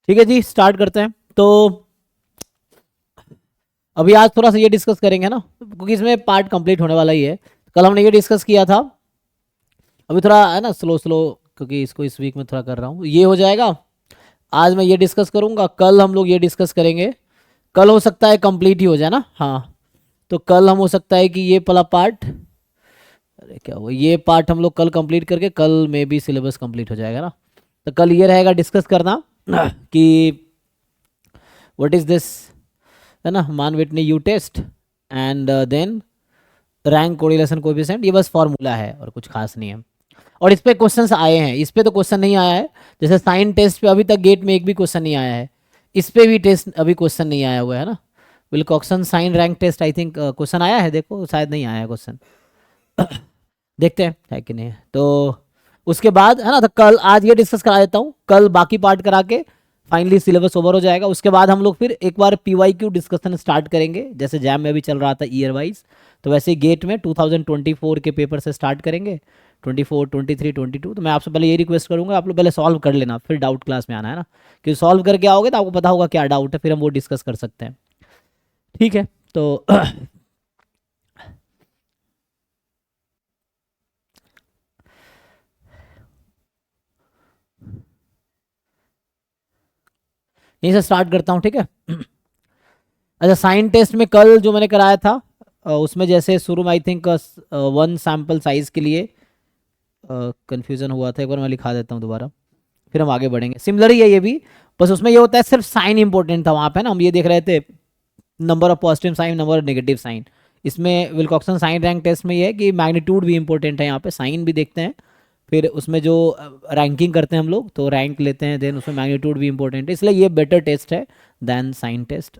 ठीक है जी, स्टार्ट करते हैं। तो अभी आज थोड़ा सा ये डिस्कस करेंगे ना, क्योंकि इसमें पार्ट कंप्लीट होने वाला ही है। कल हमने ये डिस्कस किया था, अभी थोड़ा है ना स्लो स्लो, क्योंकि इसको इस वीक में थोड़ा कर रहा हूँ, ये हो जाएगा। आज मैं ये डिस्कस करूंगा, कल हम लोग ये डिस्कस करेंगे। कल हो सकता है कंप्लीट ही हो जाए ना, हाँ। तो कल हम हो सकता है कि ये वाला पार्ट, अरे क्या हुआ, ये पार्ट हम लोग कल कंप्लीट करके कल में भी सिलेबस कंप्लीट हो जाएगा ना। तो कल ये रहेगा डिस्कस करना कि व्हाट इज दिस, है ना, Mann Whitney U test and then rank correlation coefficient. ये बस फॉर्मूला है और कुछ खास नहीं है। और इस पे क्वेश्चंस आए हैं, इस पे तो क्वेश्चन नहीं आया है। जैसे साइन टेस्ट पे अभी तक गेट में एक भी क्वेश्चन नहीं आया है। इस पे भी टेस्ट अभी क्वेश्चन नहीं आया हुआ है ना। Wilcoxon sign rank test I think question आया है, देखो शायद नहीं आया है क्वेश्चन। देखते हैं है कि नहीं है। तो उसके बाद है ना, तो कल आज ये डिस्कस करा देता हूँ, कल बाकी पार्ट करा के फाइनली सिलेबस ओवर हो जाएगा। उसके बाद हम लोग फिर एक बार पीवाईक्यू डिस्कशन स्टार्ट करेंगे, जैसे जैम में भी चल रहा था ईयर वाइज। तो वैसे ही गेट में 2024 के पेपर से स्टार्ट करेंगे, 24, 23, 22। तो मैं आपसे पहले ये रिक्वेस्ट करूंगा, आप लोग पहले सॉल्व कर लेना, फिर डाउट क्लास में आना है ना। क्योंकि सॉल्व करके आओगे तो आपको पता होगा क्या डाउट है, फिर हम वो डिस्कस कर सकते हैं। ठीक है, तो यहीं से स्टार्ट करता हूँ, ठीक है। अच्छा, साइन टेस्ट में कल जो मैंने कराया था, उसमें जैसे शुरू में I think one sample size के लिए कंफ्यूजन हुआ था। एक बार मैं लिखा देता हूँ दोबारा, फिर हम आगे बढ़ेंगे। सिमिलर ही है ये भी, बस उसमें ये होता है सिर्फ साइन इंपॉर्टेंट था वहाँ पे ना। हम ये देख रहे थे number of positive sign, number of negative sign. इसमें विल्कॉक्सन साइन रैंक टेस्ट में ये है कि मैग्नीट्यूड भी इंपॉर्टेंट है, यहाँ पे साइन भी देखते हैं। फिर उसमें जो रैंकिंग करते हैं हम लोग, तो रैंक लेते हैं, देन उसमें मैग्नीट्यूड भी इंपॉर्टेंट है, इसलिए ये बेटर टेस्ट है देन साइन टेस्ट।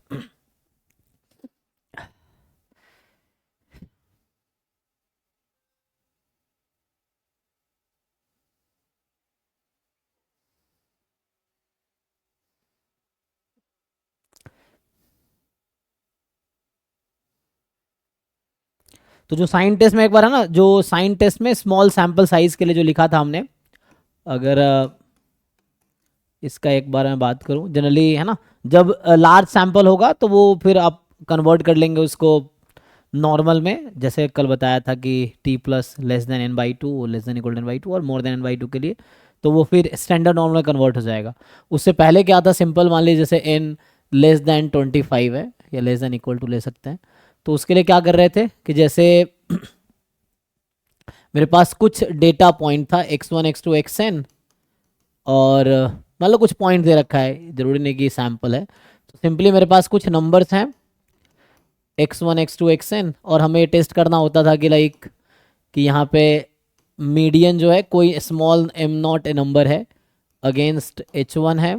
तो जो साइन टेस्ट में एक बार है ना, जो साइन टेस्ट में स्मॉल सैंपल साइज के लिए जो लिखा था हमने, अगर इसका एक बार मैं बात करूं, जनरली है ना, जब लार्ज सैंपल होगा तो वो फिर आप कन्वर्ट कर लेंगे उसको नॉर्मल में। जैसे कल बताया था कि T plus less than N by two, less than equal to N by two, और more than N by two के लिए तो वो फिर स्टैंडर्ड नॉर्मल में कन्वर्ट हो जाएगा। उससे पहले क्या था, सिंपल मान लीजिए जैसे एन लेस देन 25 है या लेस देन इक्वल टू ले सकते हैं। तो उसके लिए क्या कर रहे थे कि जैसे मेरे पास कुछ डेटा पॉइंट था x1 x2 xn, और मान लो कुछ पॉइंट दे रखा है, जरूरी नहीं कि सैम्पल है। तो सिंपली मेरे पास कुछ नंबर्स हैं x1 x2 xn, और हमें ये टेस्ट करना होता था कि लाइक कि यहाँ पे मीडियन जो है, कोई small am not a number है अगेंस्ट h1 है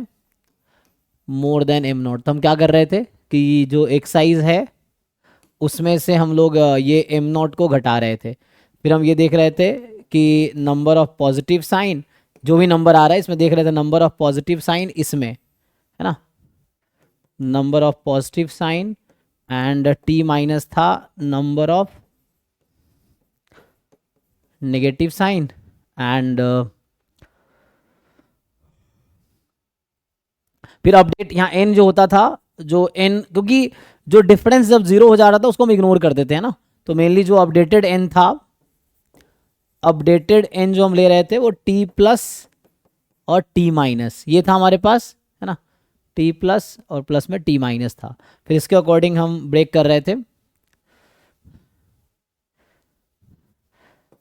मोर देन एम नॉट। तो हम क्या कर रहे थे कि जो एक्साइज है उसमें से हम लोग ये एम नॉट को घटा रहे थे। फिर हम ये देख रहे थे कि नंबर ऑफ पॉजिटिव साइन, जो भी नंबर आ रहा है इसमें देख रहे थे नंबर ऑफ पॉजिटिव साइन इसमें, है ना, number of positive sign, and T minus था number of negative sign. And फिर अपडेट यहाँ एन जो होता था, जो एन, क्योंकि जो डिफरेंस जब जीरो हो जा रहा था उसको हम इग्नोर कर देते हैं ना। तो मेनली जो अपडेटेड एन था, अपडेटेड एन जो हम ले रहे थे वो टी प्लस और टी माइनस, ये था हमारे पास, है ना, टी प्लस और प्लस में टी माइनस था। फिर इसके अकॉर्डिंग हम ब्रेक कर रहे थे।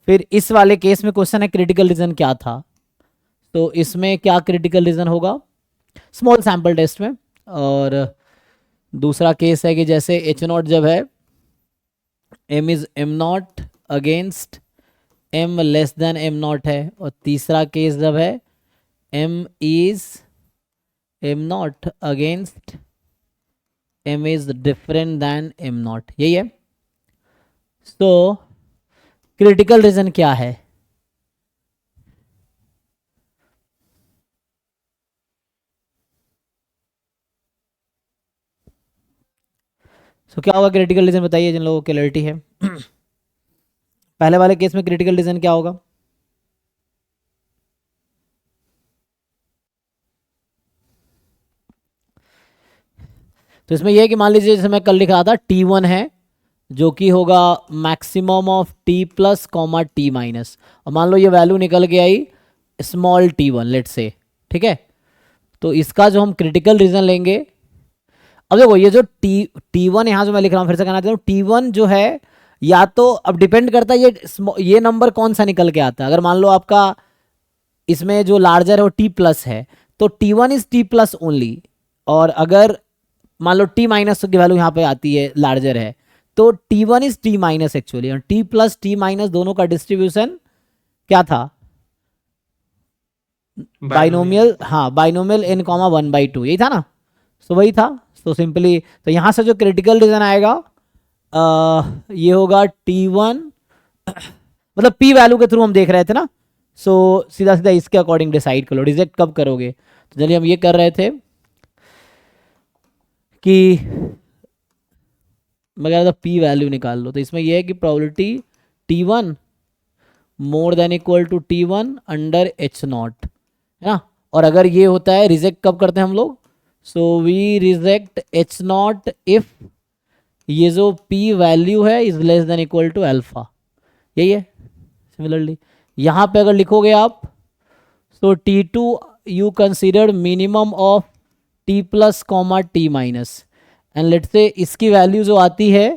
फिर इस वाले केस में क्वेश्चन है क्रिटिकल रीजन क्या था। तो इसमें क्या क्रिटिकल रीजन होगा स्मॉल सैंपल टेस्ट में। और दूसरा केस है कि जैसे एच नॉट जब है, M is M naught against M less than M naught है। और तीसरा केस जब है M is M naught against M is different than M naught, यही है। तो क्रिटिकल रीजन क्या है, सो क्या होगा क्रिटिकल रीजन, बताइए जिन लोगों को क्लैरिटी है। पहले वाले केस में क्रिटिकल रीजन क्या होगा? तो इसमें यह है कि मान लीजिए जैसे मैं कल लिख रहा था T1 है जो कि होगा maximum of T plus comma T minus, और मान लो ये वैल्यू निकल के आई स्मॉल T1 लेट से, ठीक है। तो इसका जो हम क्रिटिकल रीजन लेंगे, अब देखो ये जो T1 यहाँ जो मैं लिख रहा हूँ, फिर से कहना चाहता हूँ T1 जो है, या तो अब डिपेंड करता है ये नंबर कौन सा निकल के आता है। अगर मान लो आपका इसमें जो लार्जर है वो T प्लस है, तो T1 is T plus only. और अगर मान लो T माइनस की वैल्यू यहाँ पे आती है, लार्जर है, तो T1 is T minus actually, और T प्लस T माइनस दोनों का डिस्ट्रीब्यूशन क्या था? बाइनोमियल, हाँ बाइनोमियल n कॉमा 1/2, यही था ना। सो वही था। तो सिंपली तो यहाँ से जो क्रिटिकल रीजन आएगा ये होगा T1 मतलब P वैल्यू के थ्रू हम देख रहे थे ना। सो सीधा सीधा इसके अकॉर्डिंग डिसाइड कर लो रिजेक्ट कब करोगे। तो चलिए हम ये कर रहे थे कि मैं कह रहा था P वैल्यू निकाल लो। तो इसमें यह है कि probability T1 more than equal to T1 under H0 है ना। और अगर ये होता है, रिजेक्ट कब करते हैं हम लोग? So we reject H0 if ये जो P वैल्यू है is less than equal to alpha, यही है। सिमिलरली यहाँ पे अगर लिखोगे आप, so T2 you considered minimum of T plus comma T minus, and let say इसकी वैल्यू जो आती है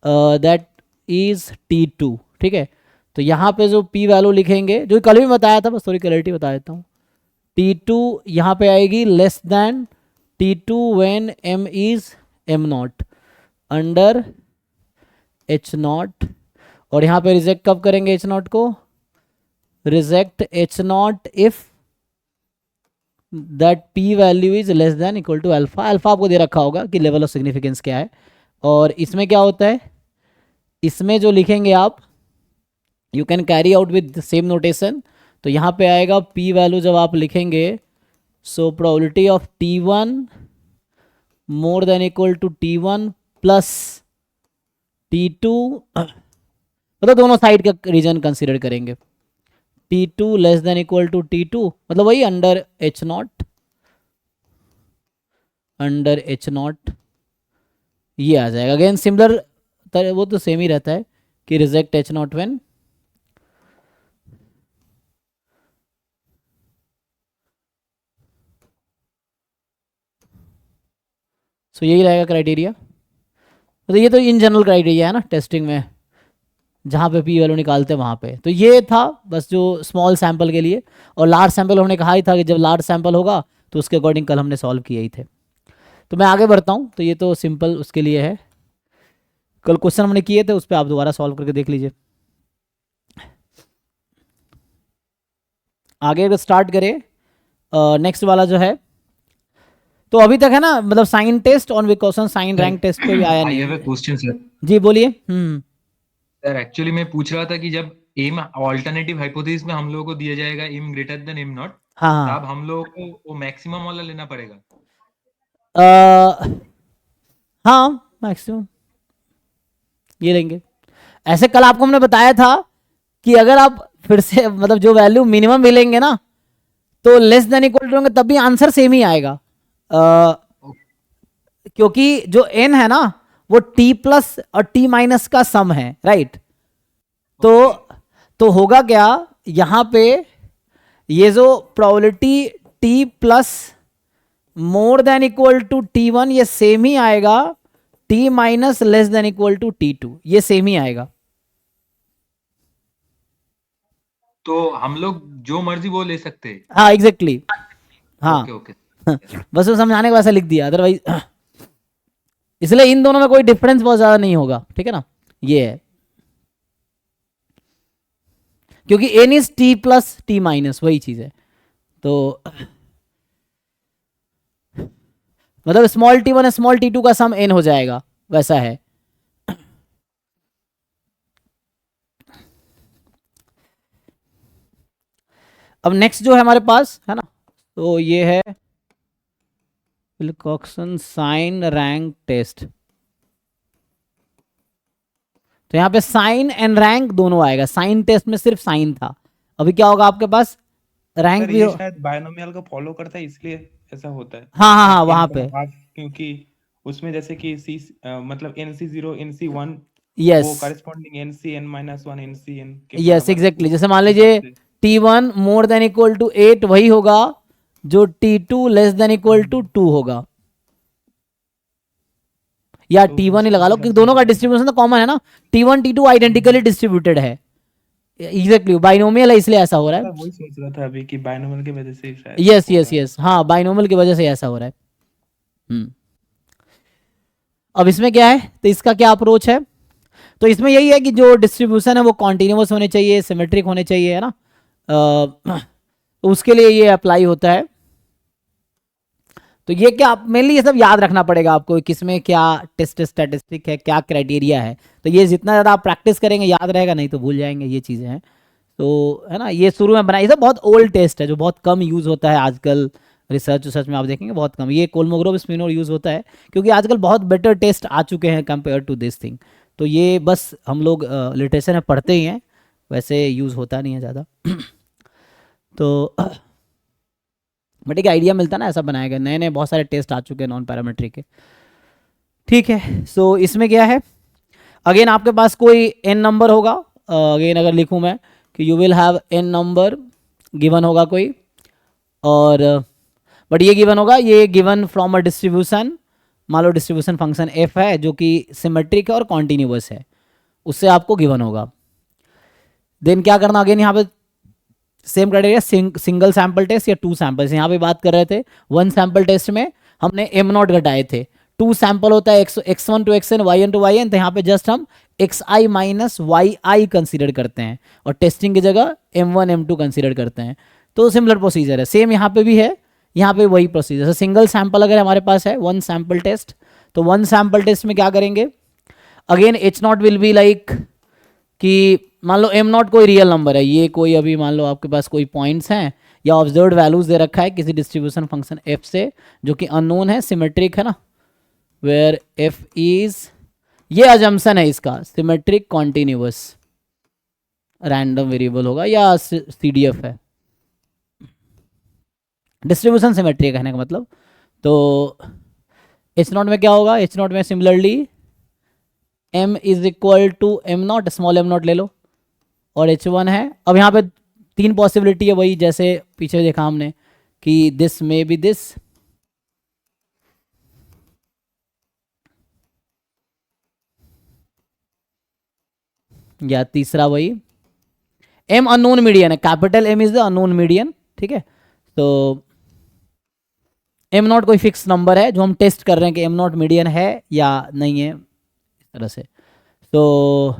दैट इज T2, ठीक है। तो यहाँ पे जो P वैल्यू लिखेंगे, जो कल भी बताया था, बस थोड़ी क्लैरिटी बता देता हूँ। T2 यहाँ पे आएगी less than T2 when M is M0 under H0। और यहाँ पे रिजेक्ट कब करेंगे H0 को? Reject H0 if that P value is less than equal to alpha. Alpha आपको दे रखा होगा कि लेवल ऑफ सिग्निफिकेंस क्या है। और इसमें क्या होता है, इसमें जो लिखेंगे आप, you can carry out with same notation. तो यहाँ पे आएगा P वैल्यू जब आप लिखेंगे, so probability of T1 more than equal to T1 plus T2 मतलब दोनों साइड का रीजन कंसीडर करेंगे। T2 less than equal to T2 मतलब वही अंडर H0, अंडर H0 ये आ जाएगा। अगेन सिमिलर वो तो सेम ही रहता है कि रिजेक्ट H0 व्हेन सो यही रहेगा क्राइटेरिया। तो ये तो इन जनरल क्राइटेरिया है ना टेस्टिंग में, जहाँ पे P वैल्यू निकालते हैं वहाँ पे। तो ये था बस जो स्मॉल सैंपल के लिए। और लार्ज सैंपल हमने कहा ही था कि जब लार्ज सैंपल होगा तो उसके अकॉर्डिंग कल हमने सॉल्व किए ही थे। तो मैं आगे बढ़ता हूँ। तो ये तो सिंपल उसके लिए है, कल क्वेश्चन हमने किए थे उस पर आप दोबारा सॉल्व करके देख लीजिए। आगे अगर स्टार्ट करें नेक्स्ट वाला जो है, तो अभी तक है ना, मतलब sign test on question sign rank test पे भी आया आई नहीं हैव अ है। Question sir. जी बोलिए। सर एक्चुअली मैं पूछ रहा था कि जब एम ऑल्टरनेटिव हाइपोथेसिस में हम लोगों को दिया जाएगा M greater than M naught, हाँ हाँ। तब हम लोगों को वो मैक्सिमम वाला लेना पड़ेगा। अ, हाँ मैक्सिमम ये लेंगे। ऐसे कल आपको हमने बताया था कि अगर आप फिर से मतलब जो वैल्यू मिनिमम मिलेंगे ना, तो लेस देन इक्वल टू होंगे तब भी आंसर सेम ही आएगा। क्योंकि जो n है ना वो t प्लस और t माइनस का सम है, राइट। तो ओके तो होगा क्या यहाँ पे, ये जो probability t plus more than equal to T1 ये सेम ही आएगा, t minus less than equal to T2 ये सेम ही आएगा। तो हम लोग जो मर्जी वो ले सकते हैं। हाँ एग्जैक्टली exactly, हाँ। Okay okay. बस वो समझाने को ऐसा लिख दिया, अदरवाइज इसलिए इन दोनों में कोई डिफरेंस बहुत ज्यादा नहीं होगा, ठीक है ना। ये है क्योंकि n is t plus t minus, वही चीज है। तो मतलब स्मॉल t1 स्मॉल t2 का सम n हो जाएगा, वैसा है। अब नेक्स्ट जो है हमारे पास है ना, तो ये है विल्कॉक्सन साइन रैंक टेस्ट। तो यहाँ पे साइन एंड रैंक दोनों आएगा। साइन टेस्ट में सिर्फ साइन था, अभी क्या होगा आपके पास रैंक सर भी ये हो। शायद बायनोमियल को फॉलो करता है इसलिए ऐसा होता है। हाँ हाँ हाँ आप वहाँ n पे आप क्योंकि उसमें जैसे कि सी मतलब NC0 NC1 यस वो करेस्पॉन्डिंग NCn -1 NCn के यस बराबर एग्जैक्टली, उस जैसे मान हिसाब लीजिए से। T1 more than equal to 8 वही होगा जो T2 less than equal to 2 होगा, या तो T1 ही उसके लगा लो हिसाब क्योंकि से दोनों का होगा। डिस्ट्रीब्यूशन तो कॉमन है ना। T1 T2 आइडेंटिकली डिस्ट्रीब्यूटेड है, एग्जैक्टली बाइनोमियल है इसलिए ऐसा हो रहा सर है। वही सोच रहा था अभी कि बायनोमियल की वजह से शायद यस हो यस रहा है। यस, हाँ बाइनोमियल की वजह से ऐसा हो रहा है। अब इसमें क्या है, तो इसका क्या अप्रोच है, तो इसमें यही है कि जो डिस्ट्रीब्यूशन है वो कॉन्टिन्यूस होने चाहिए, सिमेट्रिक होने चाहिए, है ना। तो उसके लिए ये अप्लाई होता है। तो ये क्या मेनली ये सब याद रखना पड़ेगा आपको, किसमें क्या टेस्ट स्टैटिस्टिक है, क्या क्राइटेरिया है। तो ये जितना ज़्यादा आप प्रैक्टिस करेंगे याद रहेगा, नहीं तो भूल जाएंगे, ये चीज़ें हैं। तो है ना, ये शुरू में बनाई, ये सब बहुत ओल्ड टेस्ट है जो बहुत कम यूज़ होता है आजकल। रिसर्च में आप देखेंगे बहुत कम ये कोलमोग्रोव स्पिनोर यूज़ होता है, क्योंकि आजकल बहुत बेटर टेस्ट आ चुके हैं कंपेयर टू दिस थिंग। तो ये बस हम लोग लिटरेचर में पढ़ते ही हैं, वैसे यूज़ होता नहीं है ज़्यादा। तो बट एक आइडिया मिलता ना, ऐसा बनाया गया, नए नए बहुत सारे टेस्ट आ चुके हैं नॉन पैरामेट्रिक के। ठीक है, सो इसमें क्या है, अगेन आपके पास कोई एन नंबर होगा, अगेन अगर लिखूं मैं कि you will have an number given होगा कोई, और बट ये गिवन होगा, ये गिवन फ्रॉम अ डिस्ट्रीब्यूशन, मान लो डिस्ट्रीब्यूशन फंक्शन एफ है जो कि सिमेट्रिक है और कॉन्टिन्यूस है, उससे आपको गिवन होगा। देन क्या करना, अगेन यहाँ पे same criteria, single sample test या 2 सैंपल्स। यहाँ पे बात कर रहे थे 1 सैंपल टेस्ट में हमने एम नॉट घटाए थे, 2 सैंपल होता है x1 to xn yn to yn, तो यहाँ पे जस्ट हम xi माइनस yi कंसिडर करते हैं और टेस्टिंग की जगह m1 m2 कंसिडर करते हैं। तो सिमिलर प्रोसीजर है, सेम यहाँ पे भी है, यहाँ पे वही प्रोसीजर। सिंगल सैंपल अगर हमारे पास है 1 सैंपल टेस्ट, तो 1 सैंपल टेस्ट में क्या करेंगे, again h not will be like कि मान लो m नॉट कोई रियल नंबर है, ये कोई अभी मान लो आपके पास कोई पॉइंट्स हैं या ऑब्जर्व्ड वैल्यूज दे रखा है किसी डिस्ट्रीब्यूशन फंक्शन f से जो कि अननोन है, सिमेट्रिक है ना, वेयर f इज, ये अजम्पशन है इसका, सिमेट्रिक कॉन्टिन्यूअस रैंडम वेरिएबल होगा या CDF है, डिस्ट्रीब्यूशन सिमेट्रिक कहने का मतलब। तो h नॉट में क्या होगा, h नॉट में similarly m is equal to M not, small m not ले लो, और h1 है। अब यहाँ पे 3 पॉसिबिलिटी है, वही जैसे पीछे देखा हमने कि दिस मे बी दिस, या तीसरा वही m अननोन मीडियन है, capital M is the unknown median, ठीक है। तो m नॉट कोई फिक्स नंबर है जो हम टेस्ट कर रहे हैं कि m नॉट मीडियन है या नहीं है, इस तरह से। तो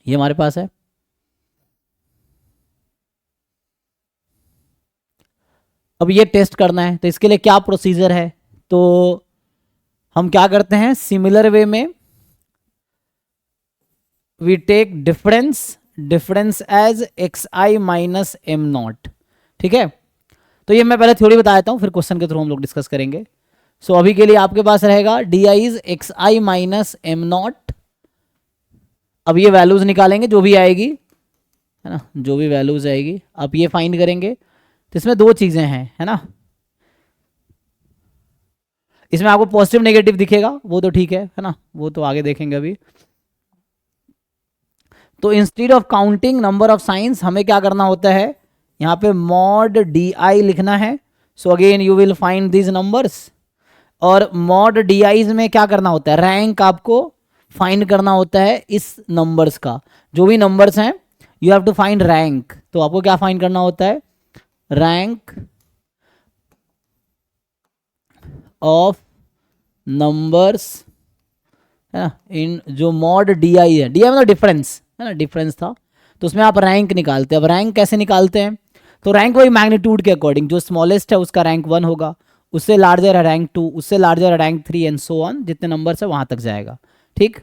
ये हमारे पास है। अब ये टेस्ट करना है, तो इसके लिए क्या प्रोसीजर है, तो हम क्या करते हैं, सिमिलर वे में we take difference as xi minus M not, ठीक है। तो ये मैं पहले थ्योरी बता देता हूँ, फिर क्वेश्चन के थ्रू हम लोग डिस्कस करेंगे। सो अभी के लिए आपके पास रहेगा D I is xi minus M not. अब ये वैल्यूज निकालेंगे जो भी आएगी, है ना, जो भी वैल्यूज आएगी आप ये फाइंड करेंगे। तो इसमें 2 चीजें हैं, है ना, इसमें आपको पॉजिटिव नेगेटिव दिखेगा, वो तो ठीक है ना, वो तो आगे देखेंगे अभी। तो instead of counting number of science हमें क्या करना होता है, यहाँ पे मॉड डी आई लिखना है। So again you will find these numbers, और मॉड डी आईज में क्या करना होता है, रैंक आपको फाइंड करना होता है इस नंबर्स का, जो भी नंबर्स हैं you have to find rank. तो आपको क्या फाइंड करना होता है, रैंक ऑफ नंबर्स, है ना, इन जो मॉड डी आई है, डी आई मतलब डिफरेंस है ना, डिफरेंस था, तो उसमें आप रैंक निकालते हैं। अब रैंक कैसे निकालते हैं, तो रैंक वही मैग्नीट्यूड के अकॉर्डिंग, जो स्मॉलेस्ट है उसका रैंक 1 होगा, उससे लार्जर है रैंक 2, उससे लार्जर है रैंक 3 एंड सो ऑन, जितने नंबर्स है वहां तक जाएगा, ठीक।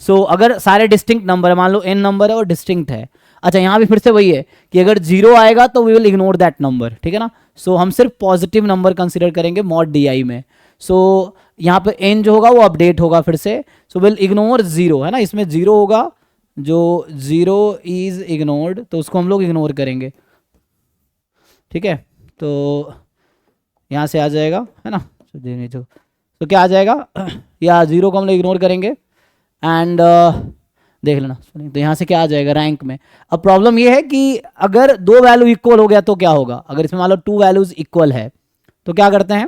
सो अगर सारे डिस्टिंक्ट नंबर है, मान लो n नंबर है और डिस्टिंक्ट है, अच्छा यहाँ भी फिर से वही है कि अगर 0 आएगा तो we will ignore that number, ठीक है ना। सो हम सिर्फ पॉजिटिव नंबर कंसिडर करेंगे मॉड डी आई में। सो यहाँ पे n जो होगा वो अपडेट होगा फिर से, सो विल इग्नोर 0, है ना, इसमें 0 होगा, जो 0 इज इग्नोर्ड, तो उसको हम लोग इग्नोर करेंगे, ठीक है। तो यहाँ से आ जाएगा, है ना, तो क्या आ जाएगा या 0 को हम लोग इग्नोर करेंगे एंड देख लेना। तो यहाँ से क्या आ जाएगा रैंक में। अब प्रॉब्लम ये है कि अगर दो वैल्यू इक्वल हो गया तो क्या होगा, अगर इसमें मान लो 2 वैल्यूज इक्वल है तो क्या करते हैं,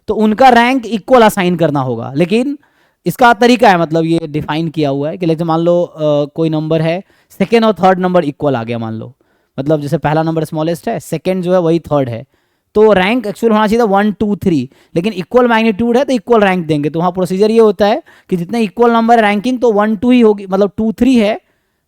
तो उनका रैंक इक्वल असाइन करना होगा। लेकिन इसका तरीका है, मतलब ये डिफाइन किया हुआ है कि जैसे मान लो कोई नंबर है, सेकेंड और थर्ड नंबर इक्वल आ गया मान लो, मतलब जैसे पहला नंबर स्मॉलेस्ट है, सेकेंड जो है वही थर्ड है, तो रैंक एक्चुअल होना चाहिए था 1 2 3, लेकिन इक्वल मैग्नीट्यूड है तो इक्वल रैंक देंगे। तो वहाँ प्रोसीजर ये होता है कि जितने इक्वल नंबर रैंकिंग तो 1 2 ही होगी, मतलब 2 3 है,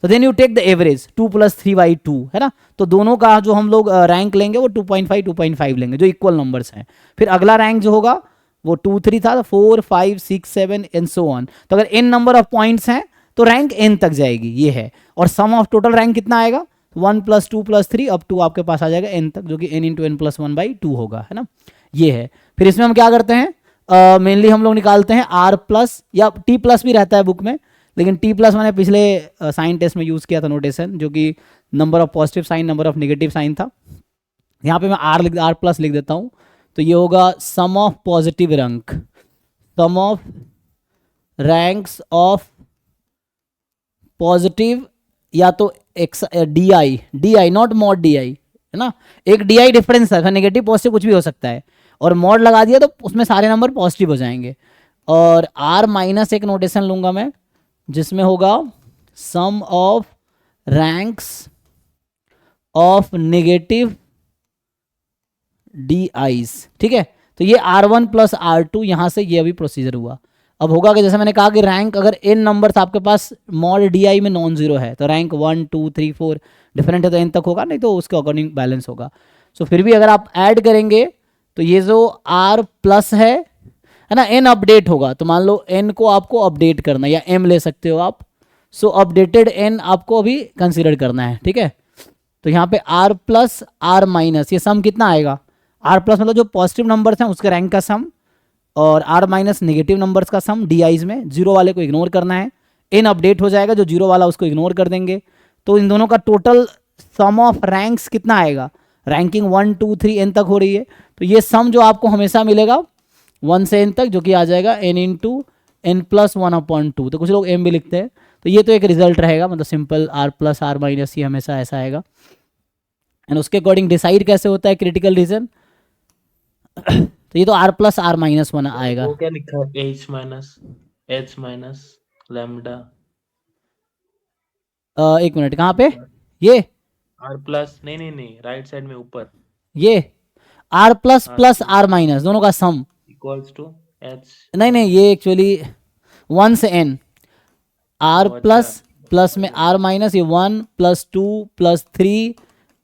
तो then you take the average 2 + 3/2, है ना। तो दोनों का जो हम लोग रैंक लेंगे वो 2.5 2.5 लेंगे जो इक्वल नंबर्स हैं। फिर अगला रैंक जो होगा वो 2 3 था, 4 5 6 7 एंड सो ऑन। तो अगर n नंबर ऑफ पॉइंट्स हैं तो रैंक n तक जाएगी, ये है। और सम ऑफ टोटल रैंक कितना आएगा, 1 + 2 + 3 अप टू आपके पास आ जाएगा n तक, जो कि n × n + 1/2 होगा, है ना, ये है। फिर इसमें हम क्या करते हैं, मेनली हम लोग निकालते हैं r+ या t+ भी रहता है बुक में, लेकिन t+ मैंने पिछले साइन टेस्ट में यूज़ किया था नोटेशन, जो कि number of positive sign number of negative sign था। यहाँ पे मैं r+ लिख देता हूँ, तो ये होगा sum of positive rank, sum of ranks of positive, या तो X D not mod D, है ना, एक डी डिफरेंस है, नेगेटिव पॉजिटिव कुछ भी हो सकता है, और मॉड लगा दिया तो उसमें सारे नंबर पॉजिटिव हो जाएंगे। और r- एक नोटेशन लूंगा मैं, जिसमें होगा sum of ranks of negative DIs, ठीक है। तो ये R1 + R2, यहाँ से ये अभी प्रोसीजर हुआ। अब होगा कि जैसे मैंने कहा कि रैंक अगर n नंबर्स आपके पास मॉड DI में नॉन जीरो है तो रैंक 1 2 3 4 डिफरेंट है तो n तक होगा, नहीं तो उसके अकॉर्डिंग बैलेंस होगा। सो फिर भी अगर आप ऐड करेंगे तो ये जो R+ है ना, n अपडेट होगा, तो मान लो n को आपको अपडेट करना है, या m ले सकते हो आप। सो अपडेटेड n आपको अभी कंसिडर करना है, ठीक है। तो यहाँ पे R+ R-, ये सम कितना आएगा, R+ मतलब जो पॉजिटिव नंबर्स हैं उसके रैंक का सम, और R- नेगेटिव नंबर्स का सम DIs में, जीरो वाले को इग्नोर करना है, n अपडेट हो जाएगा, जो जीरो वाला उसको इग्नोर कर देंगे। तो इन दोनों का टोटल सम ऑफ रैंक्स कितना आएगा, रैंकिंग 1 2 3 n तक हो रही है, तो ये सम जो आपको हमेशा मिलेगा 1 से n तक, जो कि आ जाएगा n × n + 1/2। तो कुछ लोग m भी लिखते हैं, तो ये तो एक रिजल्ट रहेगा, मतलब सिंपल R+ R-, ये हमेशा ऐसा आएगा। एंड उसके अकॉर्डिंग डिसाइड कैसे होता है क्रिटिकल रीजन, तो ये तो R+ R-1 आएगा। वो क्या लिखा है, H- लैम्डा, एक मिनट, कहाँ पे, ये R+, नहीं, राइट साइड में ऊपर ये R++ R- दोनों का सम, इक्वल्स टू H। नहीं ये एक्चुअली 1 से n, R+ में R-, ये 1 + 2 + 3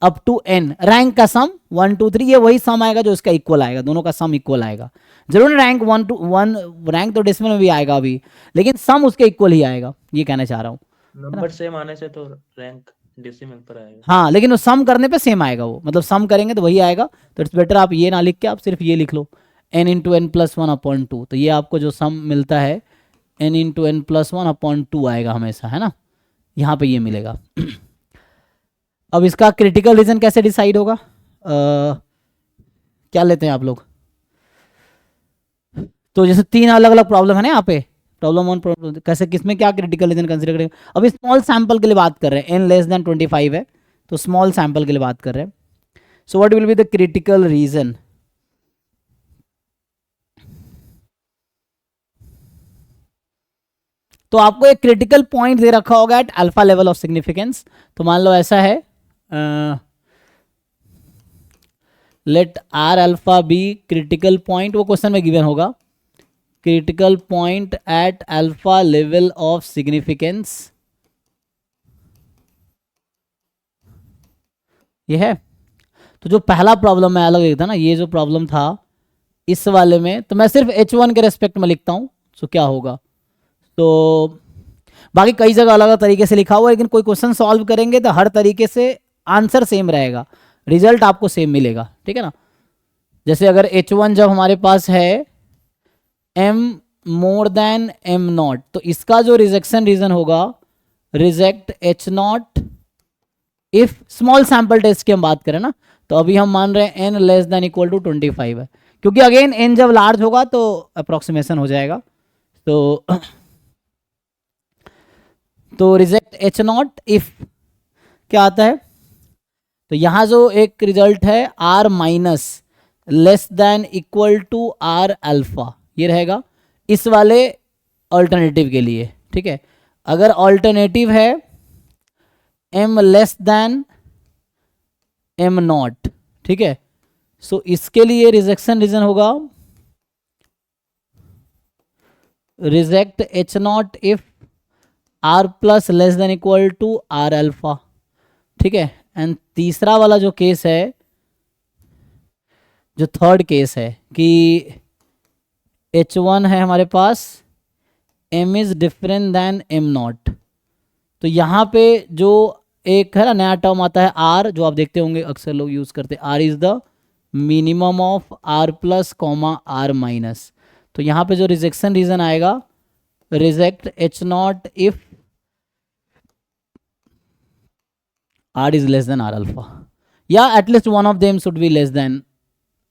अप टू n, रैंक का सम 1 2 3, ये वही सम आएगा जो इसका इक्वल आएगा, दोनों का सम इक्वल आएगा। जरूर रैंक 1 to 1, रैंक तो डेसिमल में भी आएगा अभी, लेकिन सम उसके इक्वल ही आएगा, ये कहना चाह रहा हूँ। नंबर सेम आने से तो रैंक डेसिमल पर आएगा। हाँ, लेकिन वो सम करने पे सेम आएगा, वो मतलब सम करेंगे तो वही आएगा। तो इट्स बेटर आप ये ना लिख के आप सिर्फ ये लिख लो, n × n + 1/2, तो ये आपको जो सम मिलता है n × n + 1/2 आएगा हमेशा, है ना, यहाँ पे ये मिलेगा। अब इसका क्रिटिकल रीजन कैसे डिसाइड होगा, क्या लेते हैं आप लोग, तो जैसे 3 अलग अलग प्रॉब्लम है ना यहाँ पे, प्रॉब्लम 1 प्रॉब्लम कैसे, किसमें क्या क्रिटिकल रीजन कंसीडर करेंगे। अभी स्मॉल सैंपल के लिए बात कर रहे हैं, n < 25 है तो स्मॉल सैंपल के लिए बात कर रहे हैं। So what will be the critical region, तो आपको एक क्रिटिकल पॉइंट दे रखा होगा at alpha level of significance. तो मान लो ऐसा है, let R be critical point, वो क्वेश्चन में गिवन होगा, critical point at alpha level of significance, ये है। तो जो पहला प्रॉब्लम मैं अलग लिखता ना, ये जो प्रॉब्लम था इस वाले में, तो मैं सिर्फ H1 के रेस्पेक्ट में लिखता हूँ, तो क्या होगा, तो बाकी कई जगह अलग अलग तरीके से लिखा हुआ है, लेकिन कोई क्वेश्चन सॉल्व करेंगे तो हर तरीके से आंसर सेम रहेगा, रिजल्ट आपको सेम मिलेगा, ठीक है ना। जैसे अगर H1 जब हमारे पास है m more than m not, तो इसका जो रिजेक्शन रीजन होगा, reject h not if small sample test की हम बात करें ना, तो अभी हम मान रहे हैं n less than equal to 25 है, क्योंकि अगेन n जब लार्ज होगा तो अप्रोक्सीमेशन हो जाएगा। तो रिजेक्ट h नॉट इफ क्या आता है, तो यहां जो एक रिजल्ट है r minus less than equal to r alpha, ये रहेगा इस वाले ऑल्टरनेटिव के लिए, ठीक है। अगर ऑल्टरनेटिव है m less than m not, ठीक है, सो इसके लिए रिजेक्शन रीजन होगा reject h not if r plus less than equal to r alpha, ठीक है। एंड तीसरा वाला जो केस है, जो थर्ड केस है कि h1 है हमारे पास, m is different than m not, तो यहाँ पे जो एक है ना नया टर्म आता है r, जो आप देखते होंगे अक्सर लोग यूज करते हैं, r is the minimum of r plus comma r minus, तो यहाँ पे जो रिजेक्शन रीजन आएगा, reject h not if r is less than r alpha, या at least one of them should be less than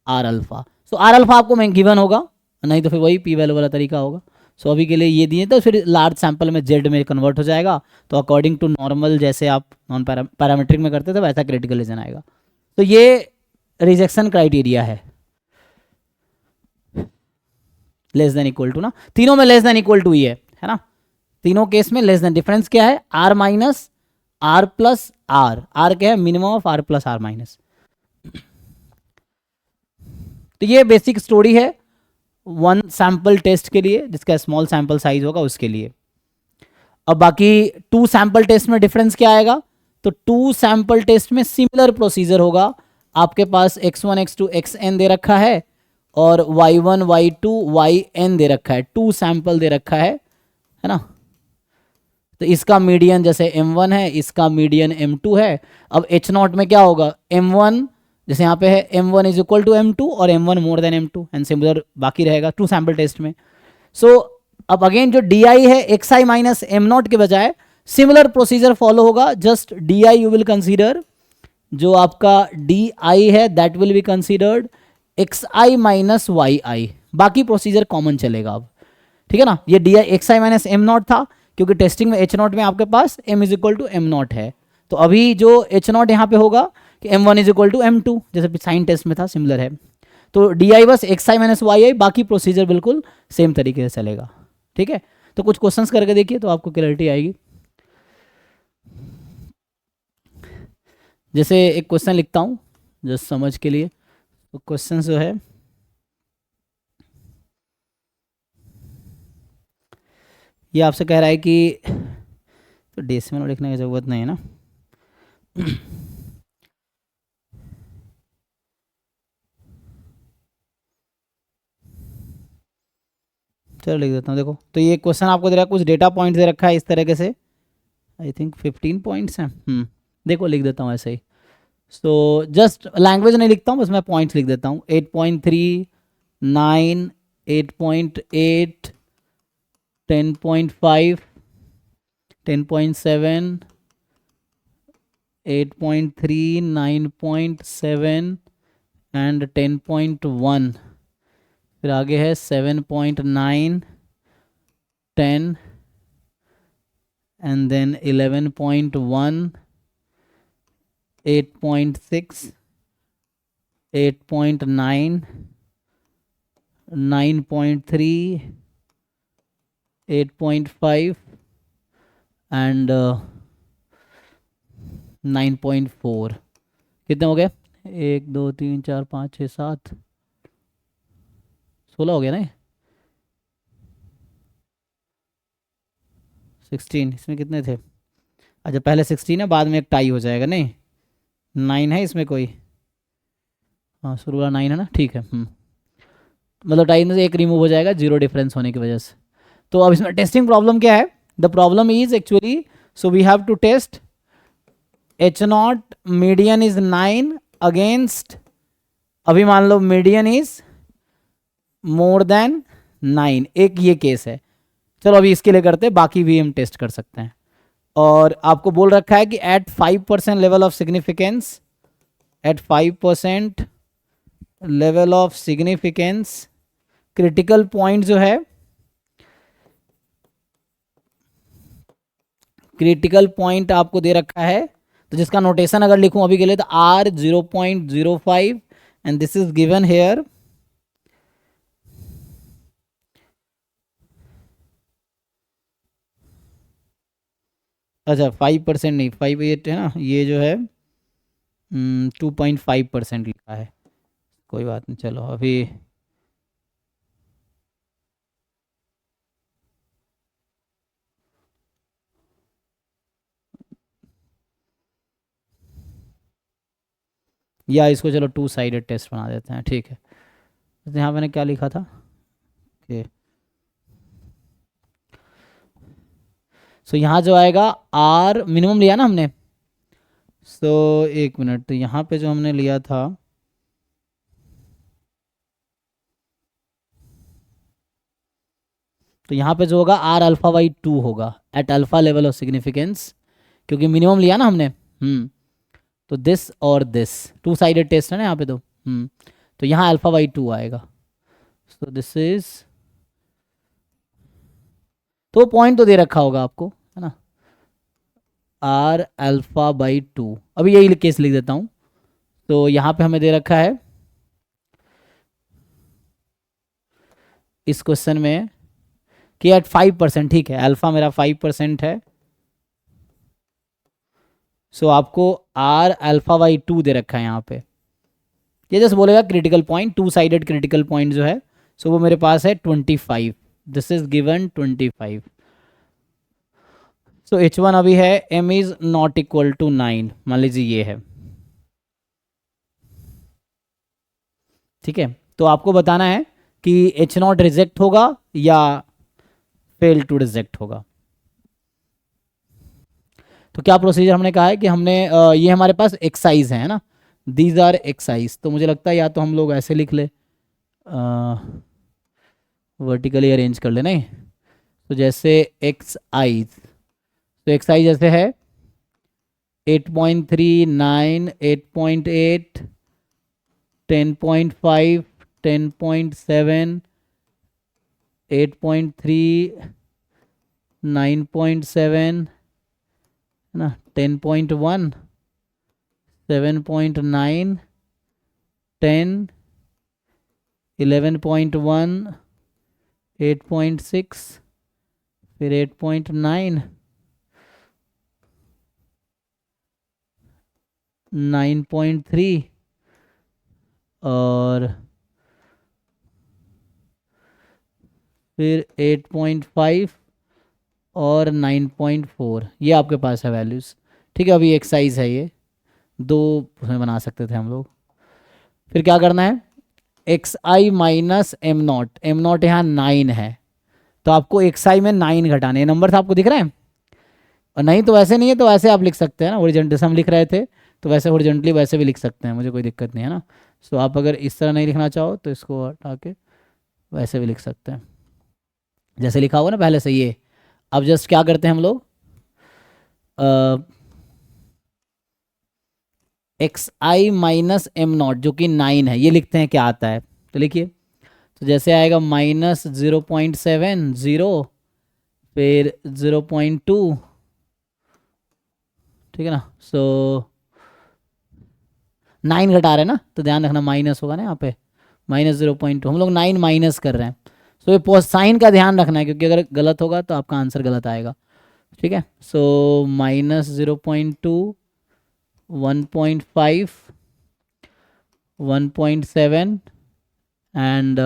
r alpha. So r alpha आपको मैं given होगा, नहीं तो फिर वही p वैल्यू वाला तरीका होगा। सो अभी के लिए ये दिए, तो फिर लार्ज सैंपल में z में कन्वर्ट हो जाएगा, तो अकॉर्डिंग टू नॉर्मल जैसे आप नॉन पैरामीट्रिक में करते थे वैसा क्रिटिकल रीजन आएगा। तो ये रिजेक्शन क्राइटेरिया है, लेस देन इक्वल टू ना, तीनों में लेस देन इक्वल टू ही है ना, तीनों केस में लेस देन, डिफरेंस क्या है, r minus r plus r क्या है, minimum of r plus r minus. तो ये बेसिक स्टोरी है वन सैंपल टेस्ट के लिए, जिसका स्मॉल सैंपल साइज होगा उसके लिए। अब बाकी टू सैंपल टेस्ट में डिफरेंस क्या आएगा, तो टू सैंपल टेस्ट में सिमिलर प्रोसीजर होगा, आपके पास x1 x2 xn दे रखा है और y1 y2 yn दे रखा है, टू सैंपल दे रखा है ना। तो इसका मीडियन जैसे m1 है, इसका मीडियन m2 है। अब h नॉट में क्या होगा, m1 जैसे यहाँ पे है m1 is equal to m2 और m1 more than m2 and similar बाकी रहेगा टू सैंपल टेस्ट में। सो अब अगेन जो di है xi माइनस m नॉट के बजाय सिमिलर प्रोसीजर फॉलो होगा, just di you will consider, जो आपका di है that will be considered xi minus yi, बाकी प्रोसीजर कॉमन चलेगा अब, ठीक है ना। ये di xi minus m not था, क्योंकि टेस्टिंग में h नॉट में आपके पास m is equal to m not है, तो अभी जो h नॉट यहाँ पे होगा कि m1 is equal to m2, जैसे साइन टेस्ट में था सिमिलर है। तो di बस xi माइनस yi, बाकी प्रोसीजर बिल्कुल सेम तरीके से चलेगा, ठीक है। तो कुछ क्वेश्चंस करके देखिए तो आपको क्लैरिटी आएगी। जैसे एक क्वेश्चन लिखता हूँ जस्ट समझ के लिए, तो क्वेश्चन जो है ये आपसे कह रहा है कि, तो डेसिमल लिखने की ज़रूरत नहीं है ना, चलो लिख देता हूँ। देखो तो ये क्वेश्चन आपको दे रहा है, कुछ डेटा पॉइंट दे रखा है इस तरीके से, आई थिंक 15 पॉइंट्स हैं, देखो लिख देता हूँ ऐसे ही। सो जस्ट लैंग्वेज नहीं लिखता हूँ, बस मैं पॉइंट्स लिख देता हूँ। 8.3, 9, 8.8, 10.5, 10.7, 8.3, 9.7 एंड 10.1, फिर आगे है 7.9, 10 एंड देन 11.1, 8.6, 8.9, 9.3, 8.5 एंड 9.4। कितने हो गए, 1 2 3 4 5 6 7 16 हो गया ना, 16। इसमें कितने थे, अच्छा पहले 16 है, बाद में एक टाई हो जाएगा, नहीं 9 है इसमें कोई, हाँ शुरू वाला 9 है ना, ठीक है। मतलब टाई में से एक रिमूव हो जाएगा जीरो डिफरेंस होने की वजह से। तो अब इसमें टेस्टिंग प्रॉब्लम क्या है, the problem is actually, so we have to test h not median is 9 against, अभी मान लो मीडियन इज मोर देन 9, एक ये केस है। चलो अभी इसके लिए करते हैं, बाकी भी हम टेस्ट कर सकते हैं। और आपको बोल रखा है कि at 5% level of significance, at 5% level of significance critical point जो है, क्रिटिकल पॉइंट आपको दे रखा है, तो जिसका नोटेशन अगर लिखूं अभी के लिए तो R 0.05 and this is given here. अच्छा 5% नहीं, 5.8 है ना, ये जो है 2.5% लिखा है, कोई बात नहीं। चलो अभी या इसको चलो 2 साइडेड टेस्ट बना देते हैं, ठीक है। तो यहाँ मैंने क्या लिखा था कि सो यहाँ जो आएगा R मिनिमम लिया ना हमने, सो एक मिनट, तो यहाँ पे जो हमने लिया था तो यहाँ पे जो होगा R अल्फा बाई 2 होगा at alpha level of significance, क्योंकि मिनिमम लिया ना हमने। तो दिस और दिस 2 साइडेड टेस्ट है ना यहाँ पे, तो यहाँ अल्फा बाई 2 आएगा। सो दिस इज, तो पॉइंट तो दे रखा होगा आपको है ना, R अल्फा बाई 2। अभी यही केस लिख देता हूँ। तो यहाँ पे हमें दे रखा है इस क्वेश्चन में कि एट 5%, ठीक है, अल्फा मेरा 5% है। सो आपको R अल्फा बाई 2 दे रखा है यहाँ पे। ये जैसे बोलेगा critical point, 2 sided critical point जो है, सो वो मेरे पास है 25, this is given 25। So H1 अभी है M is not equal to 9, मान लीजिए ये है, ठीक है। तो आपको बताना है कि H0 रिजेक्ट होगा या फेल टू रिजेक्ट होगा। तो क्या प्रोसीजर हमने कहा है कि हमने ये हमारे पास एक्साइज है ना, दीज आर एक्साइज। तो मुझे लगता है या तो हम लोग ऐसे लिख ले, वर्टिकली अरेंज कर ले, नहीं तो जैसे एक्साइज, तो एक्साइज जैसे है 8.3, 9, 8.8, 10.5, 10.7, 8.3, 9.7 है ना, 10.1, 7.9, 10, 11.1, 8.6, फिर 8.9, 9.3 और फिर 8.5 और 9.4, ये आपके पास है वैल्यूज़, ठीक है। अभी एक्साइज है ये, 2 उसमें बना सकते थे हम लोग। फिर क्या करना है, x I minus M not, am not यहाँ 9 है, तो आपको एक्स आई में 9 घटाने, ये नंबर था आपको दिख रहा है, और नहीं तो वैसे नहीं है तो वैसे आप लिख सकते हैं ना, हॉरिजॉन्टल हम लिख रहे थे तो वैसे हॉरिजॉन्टली वैसे भी लिख सकते हैं, मुझे कोई दिक्कत नहीं है ना। सो आप अगर इस तरह नहीं लिखना चाहो तो इसको हटा के वैसे भी लिख सकते हैं जैसे लिखा हुआ ना पहले से ये। अब जस्ट क्या करते हैं हम लोग, x I minus M not जो कि 9 है, ये लिखते हैं क्या आता है, तो लिखिए। तो जैसे आएगा माइनस 0.70, फिर 0.2, ठीक है ना। सो 9 घटा रहे हैं ना, तो ध्यान रखना माइनस होगा ना यहाँ पे, माइनस 0.2, हम लोग 9 माइनस कर रहे हैं। सो ये पोस्ट साइन का ध्यान रखना है, क्योंकि अगर गलत होगा तो आपका आंसर गलत आएगा, ठीक है। So minus 0.2, 1.5, 1.7 and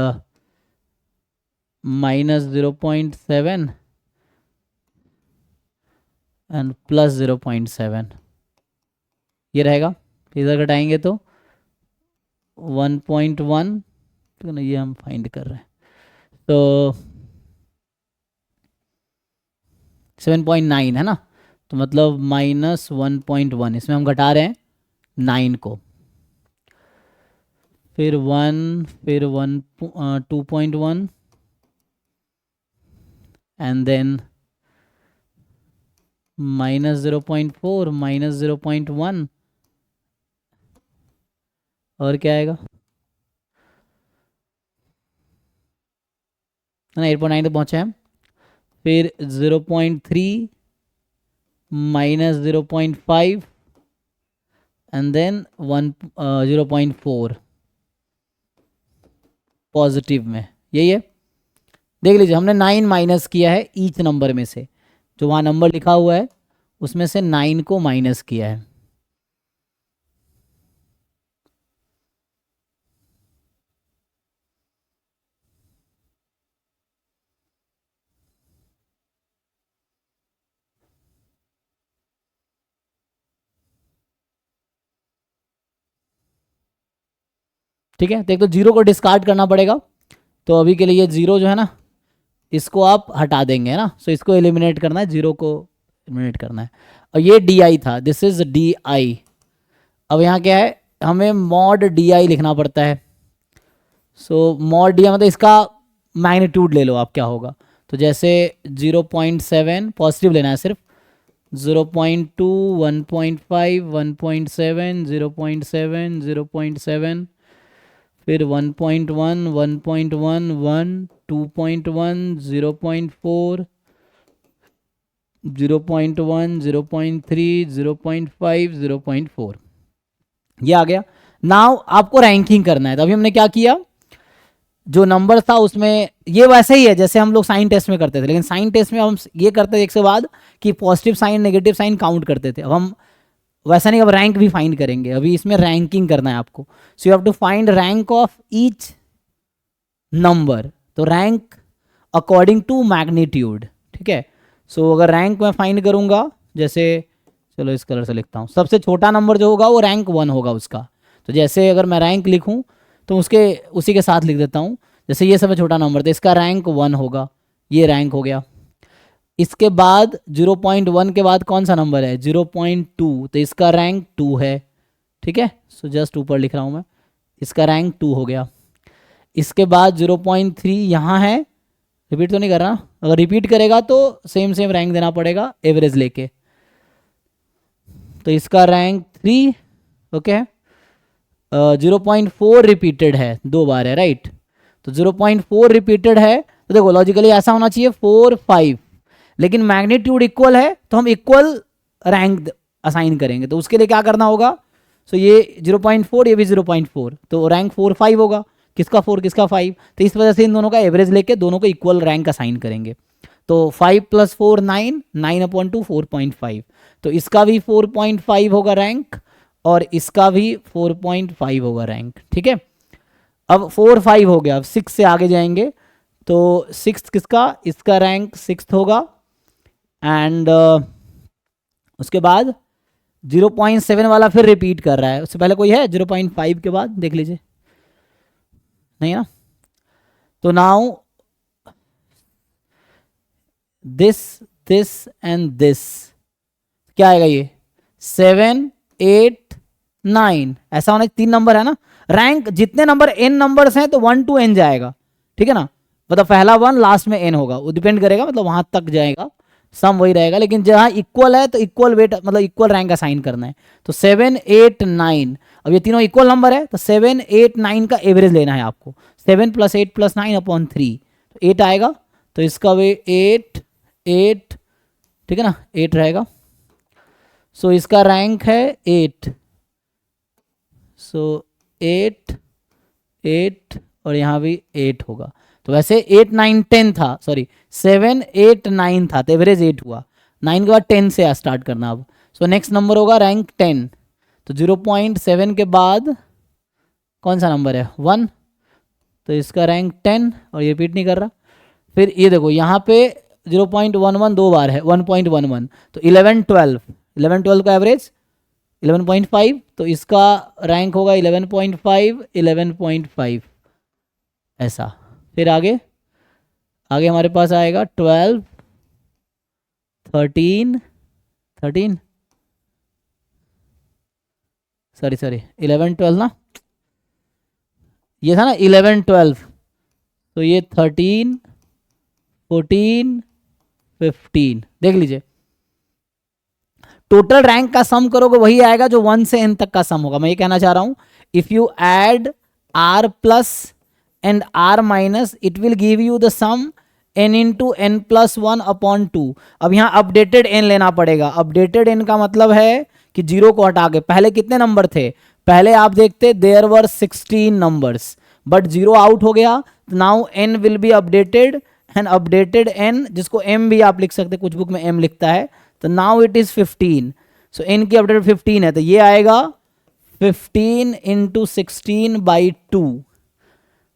minus 0.7 and plus 0.7, ये रहेगा। इधर घटाएंगे तो 1.1, ठीक है ना, ये हम फाइंड कर रहे हैं, तो 7.9 है ना, तो मतलब माइनस 1.1, इसमें हम घटा रहे हैं 9 को, फिर 1, फिर 2.1, एंड देन -0.4 -0.1 और क्या आएगा ना, 8.9 तो पहुँचे हम। फिर 0.3 -0.5 एंड देन 0.4 पॉजिटिव में, यही है। देख लीजिए हमने 9 माइनस किया है ईच नंबर में से, जो वहाँ नंबर लिखा हुआ है उसमें से 9 को माइनस किया है। ठीक है, तो एक तो जीरो को डिस्कार्ड करना पड़ेगा, तो अभी के लिए ये जीरो जो है ना इसको आप हटा देंगे, है ना। सो इसको एलिमिनेट करना है, जीरो को एलिमिनेट करना है। और ये डी आई था, दिस इज डी आई। अब यहाँ क्या है, हमें मॉड डी आई लिखना पड़ता है। सो मॉड डी आई मतलब इसका मैग्नीट्यूड ले लो आप, क्या होगा। तो जैसे 0.7 पॉजिटिव लेना है सिर्फ, 0.2 1.5 1.7 0.7 0.7 फिर 1.1 1.1 1 2.1 0.4 0.1 0.3 0.5 0.4 ये आ गया। नाउ आपको रैंकिंग करना है। तो अभी हमने क्या किया, जो नंबर था उसमें ये वैसे ही है जैसे हम लोग साइन टेस्ट में करते थे, लेकिन साइन टेस्ट में हम ये करते थे एक से बाद कि positive sign negative sign count करते थे। अब हम वैसा नहीं, अब रैंक भी फाइंड करेंगे। अभी इसमें रैंकिंग करना है आपको। So you have to find rank of each number. तो रैंक अकॉर्डिंग टू मैग्नीट्यूड, ठीक है। सो अगर रैंक मैं फाइंड करूंगा, जैसे चलो इस कलर से लिखता हूँ, सबसे छोटा नंबर जो होगा वो रैंक 1 होगा उसका। तो जैसे अगर मैं रैंक लिखूँ तो उसी के साथ लिख देता हूँ। जैसे ये सबसे छोटा नंबर था, इसका रैंक 1 होगा, ये रैंक हो गया। इसके बाद 0.1 के बाद कौन सा नंबर है, 0.2, तो इसका रैंक 2 है, ठीक है। सो जस्ट ऊपर लिख रहा हूँ मैं, इसका रैंक 2 हो गया। इसके बाद 0.3 यहाँ है, रिपीट तो नहीं कर रहा, अगर रिपीट करेगा तो सेम रैंक देना पड़ेगा एवरेज लेके। तो इसका रैंक 3, ओके। 0.4 रिपीटेड है, 2 बार है, राइट। तो 0.4 रिपीटेड है, तो देखो लॉजिकली ऐसा होना चाहिए 4 5, लेकिन मैग्नीट्यूड इक्वल है तो हम इक्वल रैंक असाइन करेंगे। तो उसके लिए क्या करना होगा, सो ये 0.4 ये भी 0.4, तो रैंक 4 5 होगा। किसका 4 किसका 5, तो इस वजह से इन दोनों का एवरेज लेके दोनों को इक्वल रैंक असाइन करेंगे। तो 5 + 4 9, 9/2 4.5, तो इसका भी 4.5 होगा रैंक और इसका भी 4.5 होगा रैंक, ठीक है। अब 4 5 हो गया, अब 6 से आगे जाएंगे तो 6 किसका, इसका रैंक 6 होगा। एंड उसके बाद 0.7 वाला फिर रिपीट कर रहा है, उससे पहले कोई है 0.5 के बाद, देख लीजिए, नहीं ना। तो नाउ दिस एंड दिस क्या आएगा, ये 7 8 9 ऐसा होना, 3 नंबर है ना। रैंक जितने नंबर n नंबर्स हैं तो 1 to n जाएगा, ठीक है ना। मतलब पहला 1 लास्ट में n होगा, वो डिपेंड करेगा, मतलब वहां तक जाएगा, सम वही रहेगा। लेकिन जहां इक्वल है तो इक्वल वेट मतलब इक्वल रैंक असाइन करना है। तो 7 8 9, अब ये तीनों इक्वल नंबर है तो 7 8 9 का एवरेज लेना है आपको। 7 + 8 + 9/3, तो 8 आएगा। तो इसका वे 8 8, ठीक है ना, 8 रहेगा। सो इसका रैंक है 8। सो 8 8 और यहाँ भी 8 होगा। तो वैसे 8 9 10 था, सॉरी 7 8 9 था, तो एवरेज 8 हुआ। 9 के बाद 10 से स्टार्ट करना अब। सो नेक्स्ट नंबर होगा रैंक 10। तो 0.7 के बाद कौन सा नंबर है, 1, तो इसका रैंक 10 और ये रिपीट नहीं कर रहा। फिर ये देखो यहाँ पे 0.11 2 बार है, 1.11, तो 11 12 का एवरेज 11.5, तो इसका रैंक होगा 11.5 11.5 ऐसा। फिर आगे हमारे पास आएगा 12 13 13, सॉरी 11 12 ना, ये था ना 11 12, तो ये 13 14 15। देख लीजिए, टोटल रैंक का सम करोगे वही आएगा जो 1 से n तक का सम होगा। मैं ये कहना चाह रहा हूं, if you add r plus and r minus it will give you the sum n into N plus 1 upon 2। अब यहाँ अपडेटेड n लेना पड़ेगा। अपडेटेड n का मतलब है कि जीरो को हटा के, पहले कितने नंबर थे, पहले आप देखते there were 16 numbers, but zero out हो गया, now n will be updated, and updated n जिसको m भी आप लिख सकते, कुछ बुक में m लिखता है, तो now it is 15। So n की अपडेट 15 है, तो ये आएगा 15 इंटू 16 बाई 2,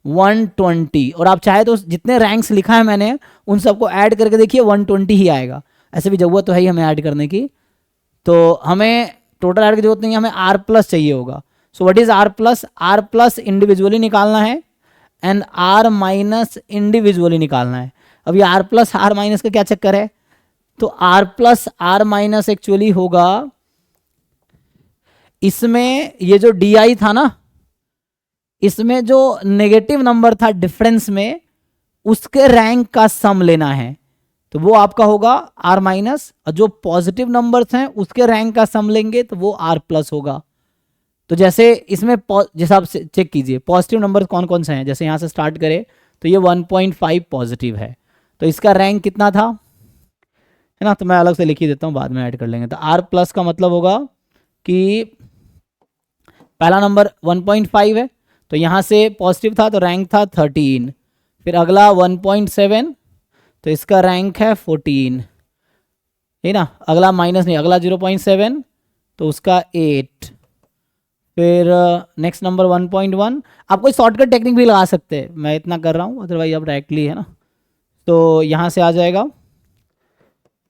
120। और आप चाहे तो जितने रैंक्स लिखा है मैंने उन सबको ऐड करके देखिए 120 ही आएगा। ऐसे भी जरूरत तो है ही हमें ऐड करने की, तो हमें टोटल ऐड की जरूरत नहीं है, हमें आर प्लस चाहिए होगा। So what is R plus? R plus individually निकालना है एंड आर माइनस इंडिविजुअली निकालना है। अब ये आर प्लस आर माइनस का क्या चक्कर है, तो R plus R minus actually होगा इसमें, ये जो डी आई था ना, इसमें जो नेगेटिव नंबर था डिफरेंस में, उसके रैंक का सम लेना है, तो वो आपका होगा आर माइनस, और जो पॉजिटिव नंबर्स हैं उसके रैंक का सम लेंगे तो वो आर प्लस होगा। तो जैसे इसमें जैसे आप चेक कीजिए पॉजिटिव नंबर कौन कौन से हैं, जैसे यहाँ से स्टार्ट करें तो ये 1.5 पॉजिटिव है, तो इसका रैंक कितना था, है ना, तो मैं अलग से लिख ही देता हूँ, बाद में ऐड कर लेंगे। तो आर प्लस का मतलब होगा कि पहला नंबर 1.5 है, तो यहाँ से पॉजिटिव था तो रैंक था 13, फिर अगला 1.7 तो इसका रैंक है 14, है ना, अगला माइनस नहीं, अगला 0.7 तो उसका 8, फिर नेक्स्ट नंबर 1.1। आप कोई शॉर्टकट टेक्निक भी लगा सकते हैं, मैं इतना कर रहा हूँ, अदरवाइज आप डायरेक्टली, है ना, तो यहाँ से आ जाएगा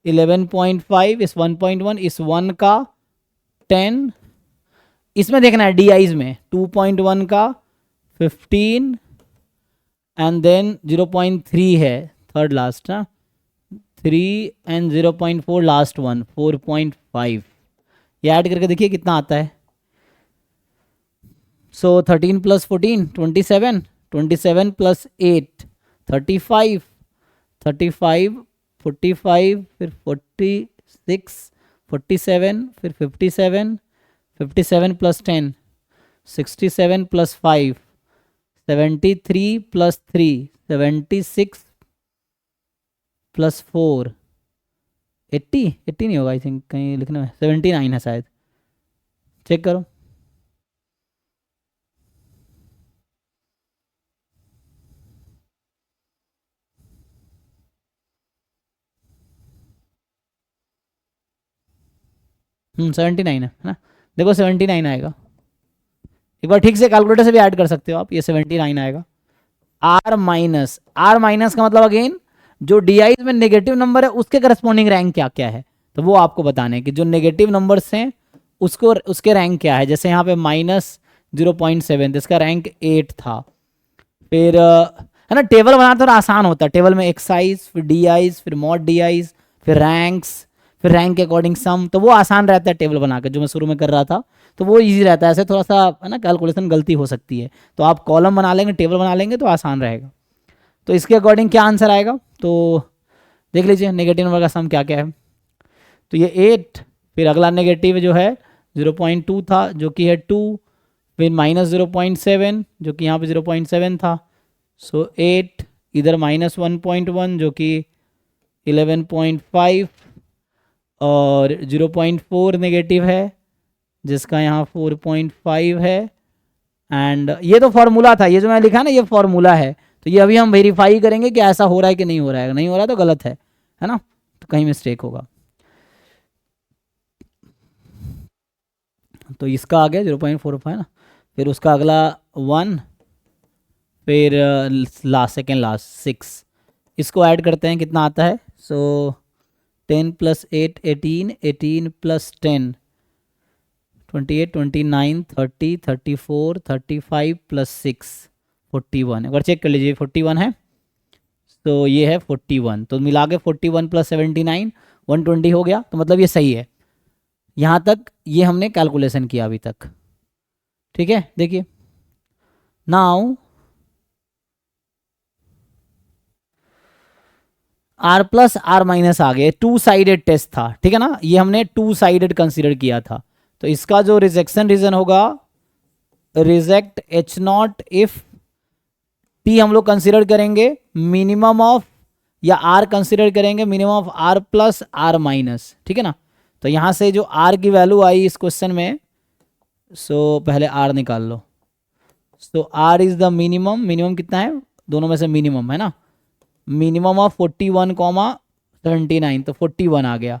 11.5, इस 1.1, इस 1 का 10, इसमें देखना है डी आईज में 2.1 का 15 एंड देन 0.3 है थर्ड लास्ट, ना 3 एंड 0.4 लास्ट वन 4.5। ये ऐड करके देखिए कितना आता है। सो 13 प्लस 14 27, 27 प्लस 8 35, 35 45, फिर 46 47, फिर 57, 57 प्लस 10 67 प्लस 5 73 प्लस 3 76 प्लस 4 80 80 नहीं होगा, आई थिंक कहीं लिखने में 79 है शायद, चेक करो। हम्म, 79 है ना, देखो 79 आएगा, एक बार ठीक से कैलकुलेटर से भी ऐड कर सकते हो आप, ये 79 आएगा। आर माइनस, आर माइनस का मतलब अगेन जो डी आई में नेगेटिव नंबर है उसके करस्पॉन्डिंग रैंक क्या क्या है, तो वो आपको बताने कि जो नेगेटिव नंबर्स हैं उसको उसके रैंक क्या है। जैसे यहाँ पे माइनस 0.7 इसका रैंक 8 था। फिर है ना, टेबल बनाना थोड़ा आसान होता है, टेबल में एक्साइज, फिर डी आईज, फिर मॉड डी आईज, फिर रैंक्स, फिर रैंक के अकॉर्डिंग सम, तो वो आसान रहता है टेबल बना के, जो मैं शुरू में कर रहा था, तो वो इजी रहता है। ऐसे थोड़ा सा है ना कैलकुलेशन गलती हो सकती है, तो आप कॉलम बना लेंगे, टेबल बना लेंगे तो आसान रहेगा। तो इसके अकॉर्डिंग क्या आंसर आएगा, तो देख लीजिए नेगेटिव नंबर का सम क्या क्या है। तो ये 8, फिर अगला नेगेटिव जो है 0.2 था जो कि है 2, फिर माइनस 0.7 जो कि यहाँ पे 0.7 था, सो 8, इधर माइनस 1.1 जो कि 11.5, और 0.4 नेगेटिव है जिसका यहाँ 4.5 है। एंड ये तो फॉर्मूला था, ये जो मैं लिखा ना ये फॉर्मूला है, तो ये अभी हम वेरीफाई करेंगे कि ऐसा हो रहा है कि नहीं हो रहा है, नहीं हो रहा है तो गलत है ना, तो कहीं मिस्टेक होगा। तो इसका आ गया 0.45 है ना, फिर उसका अगला 1, फिर लास्ट सेकेंड लास्ट 6, इसको ऐड करते हैं कितना आता है। सो 10 प्लस 8 18, 18 प्लस 10 28, 29 30 34 35 प्लस 6 41, एक बार चेक कर लीजिए 41 है, तो ये है 41, तो मिला के 41 प्लस 79 120 हो गया, तो मतलब ये सही है। यहाँ तक ये हमने कैलकुलेशन किया अभी तक, ठीक है। देखिए now R plus R minus आ गए, टू साइडेड टेस्ट था, ठीक है ना, ये हमने टू साइडेड कंसीडर किया था। तो इसका जो रिजेक्शन रीजन होगा, reject H not if P हम लोग कंसीडर करेंगे मिनिमम ऑफ, या आर कंसीडर करेंगे minimum of R plus R minus, ठीक है ना। तो यहाँ से जो आर की वैल्यू आई इस क्वेश्चन में, सो पहले आर निकाल लो। So R is the minimum, minimum कितना है, दोनों में से मिनिमम है ना, मिनिमम ऑफ 41,79, तो 41 आ गया।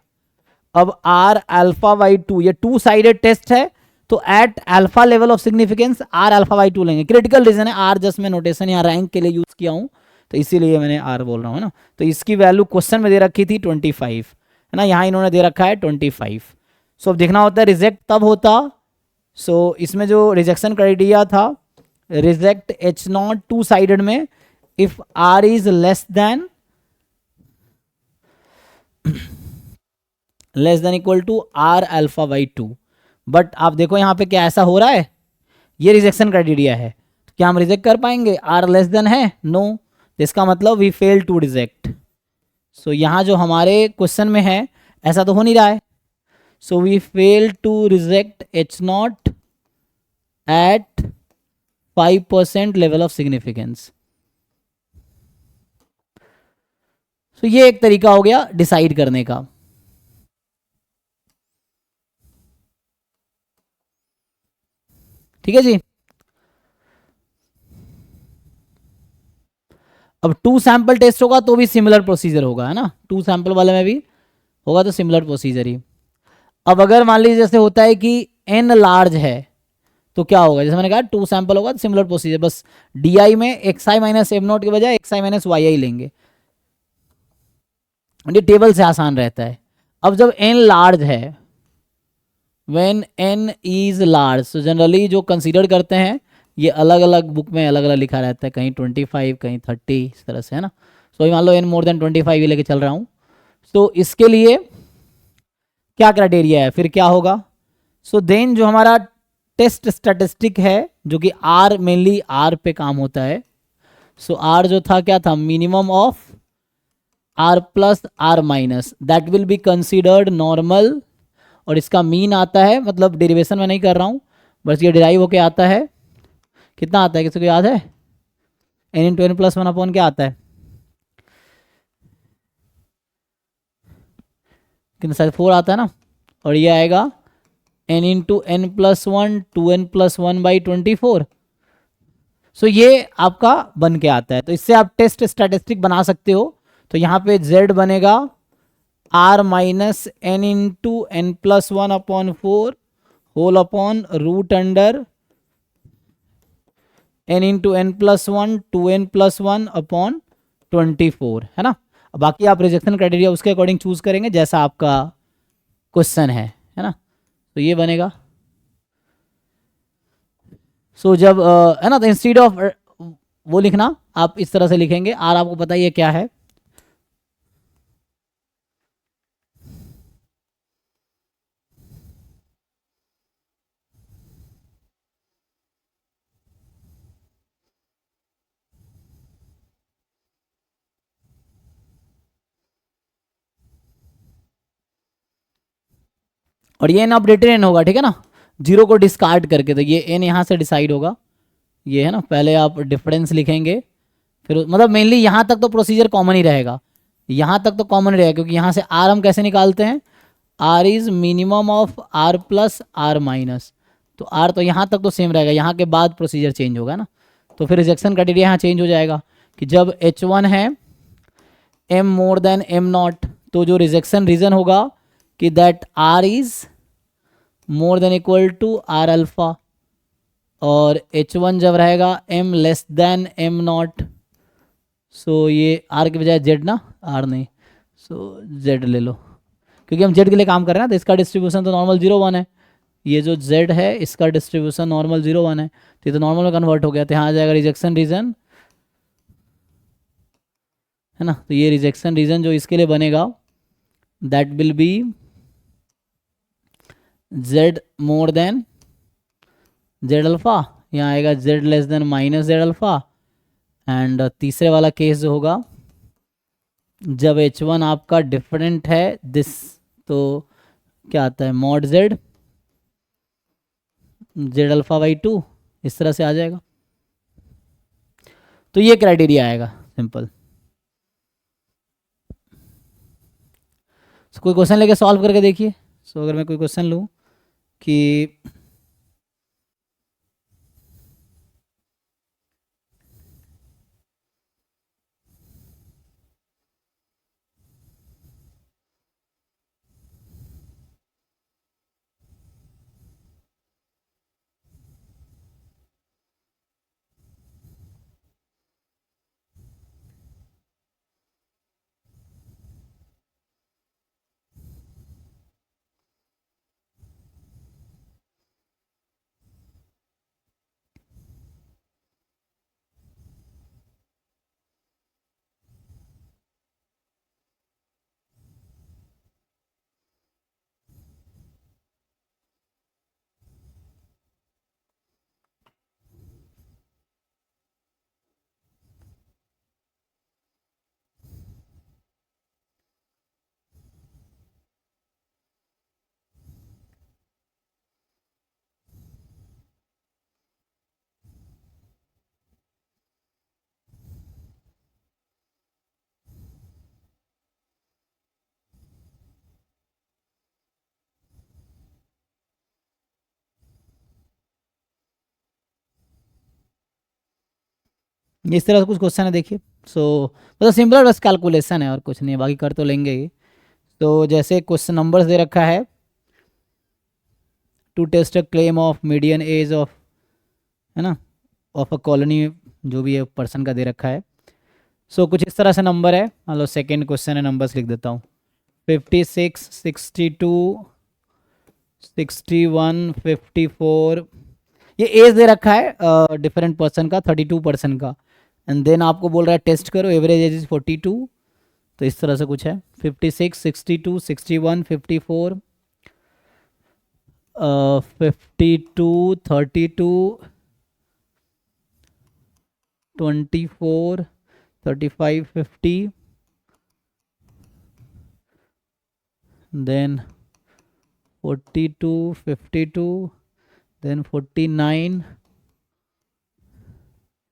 अब आर अल्फा बाई टू, ये टू साइडेड टेस्ट है, तो at alpha level of significance R alpha by two लेंगे। क्रिटिकल रीजन है, आर जस्ट मैं नोटेशन यहाँ रैंक के लिए यूज किया हूँ, तो इसीलिए मैंने आर बोल रहा हूँ, है ना। तो इसकी वैल्यू क्वेश्चन में दे रखी थी 25, है ना, यहाँ इन्होंने दे रखा है 25। सो अब देखना होता है रिजेक्ट तब होता, सो इसमें जो रिजेक्शन क्राइटेरिया था, reject H not two sided में if R is less than equal to R alpha by two. But आप देखो यहाँ पे क्या ऐसा हो रहा है, ये रिजेक्शन क्राइटेरिया है, तो क्या हम रिजेक्ट कर पाएंगे, आर लेस देन है, नो, तो इसका मतलब वी फेल टू रिजेक्ट। सो यहाँ जो हमारे क्वेश्चन में है ऐसा तो हो नहीं रहा है, so we fail to reject H not at 5% level of significance. तो ये एक तरीका हो गया डिसाइड करने का। ठीक है जी। अब टू सैंपल टेस्ट होगा तो भी सिमिलर प्रोसीजर होगा, है ना, टू सैंपल वाले में भी होगा तो सिमिलर प्रोसीजर ही। अब अगर मान लीजिए जैसे होता है कि एन लार्ज है तो क्या होगा, जैसे मैंने कहा टू सैंपल होगा तो सिमिलर प्रोसीजर, बस डी में x I minus M not के बजाय एक्स आई माइनस वाई आई लेंगे, ये टेबल से आसान रहता है। अब जब एन लार्ज है, व्हेन एन इज लार्ज, तो जनरली जो कंसीडर करते हैं ये अलग अलग बुक में अलग अलग लिखा रहता है, कहीं 25 कहीं 30 इस तरह से, है ना। सो मान लो एन मोर देन 25 ये लेके चल रहा हूँ, तो इसके लिए क्या क्राइटेरिया है, फिर क्या होगा। सो देन जो हमारा टेस्ट स्टैटिस्टिक है जो कि आर, मेनली आर पे काम होता है, सो आर जो था क्या था, minimum of R plus R minus, that will be considered normal, और इसका मीन आता है, मतलब डेरिवेशन में नहीं कर रहा हूँ, बस ये डिराइव होके आता है, कितना आता है किसी को याद है, n into N plus one upon क्या आता है, कितना शायद 4 आता है ना, और ये आएगा n into N plus one, 2n plus 1/24। So ये आपका बन के आता है, तो इससे आप टेस्ट स्टैटिस्टिक बना सकते हो। तो यहाँ पे z बनेगा r minus N into N plus 1/4 whole upon root under n into N plus 1, 2n plus 1/24, है ना। बाकी आप रिजेक्शन क्राइटेरिया उसके अकॉर्डिंग चूज करेंगे जैसा आपका क्वेश्चन है ना। तो ये बनेगा, सो जब है ना, तो इंस्टीड ऑफ वो लिखना आप इस तरह से लिखेंगे, आर आपको पता ही है क्या है, और ये एन अपडेटेड एन होगा, ठीक है ना, जीरो को डिस्कार्ड करके, तो ये एन यहाँ से डिसाइड होगा, ये है ना, पहले आप डिफरेंस लिखेंगे, फिर मतलब मेनली यहाँ तक तो प्रोसीजर कॉमन ही रहेगा, यहाँ तक तो कॉमन रहेगा, क्योंकि यहाँ से आर हम कैसे निकालते हैं, R is minimum of R plus R minus, तो आर तो यहाँ तक तो सेम रहेगा, यहाँ के बाद प्रोसीजर चेंज होगा ना। तो फिर रिजेक्शन क्राइटेरिया यहाँ चेंज हो जाएगा कि जब H1 है m more than m not, तो जो रिजेक्शन रीजन होगा कि that r is more than equal to R alpha, और H1 जब रहेगा m less than m not, so ये r के बजाय z ना, r नहीं, सो z ले लो, क्योंकि हम z के लिए काम कर रहे हैं ना, तो इसका डिस्ट्रीब्यूशन तो नॉर्मल 0 1 है, ये जो z है इसका डिस्ट्रीब्यूशन नॉर्मल 0 1 है, तो ये तो नॉर्मल में कन्वर्ट हो गया, तो यहाँ आ जाएगा रिजेक्शन रीजन, है ना। तो ये रिजेक्शन रीजन जो इसके लिए बनेगा that will B z more than z alpha, यहाँ आएगा z less than minus z alpha, and तीसरे वाला केस जो होगा जब H1 आपका डिफरेंट है दिस, तो क्या आता है mod Z Z alpha by 2, इस तरह से आ जाएगा। तो ये क्राइटेरिया आएगा सिंपल। कोई क्वेश्चन लेके सॉल्व करके देखिए। सो अगर मैं कोई क्वेश्चन लूँ कि इस तरह से कुछ क्वेश्चन है देखिए। सो मतलब सिंपल बस कैलकुलेशन है और कुछ नहीं है, बाकी कर तो लेंगे ही। तो जैसे क्वेश्चन नंबर्स दे रखा है, to test a claim of median as of, है ना, ऑफ अ कॉलोनी, जो भी है पर्सन का दे रखा है। सो कुछ इस तरह से नंबर है। मान लो सेकेंड क्वेश्चन है, नंबर्स लिख देता हूँ 56, 62, 61, 54। ये एज दे रखा है डिफरेंट पर्सन का, 32% का। एंड देन आपको बोल रहा है टेस्ट करो, एवरेज एज इज 42। तो इस तरह से कुछ है 56, 62, 61, 54, 52, 32, 24, 35, 50, then 42, 52, then 49,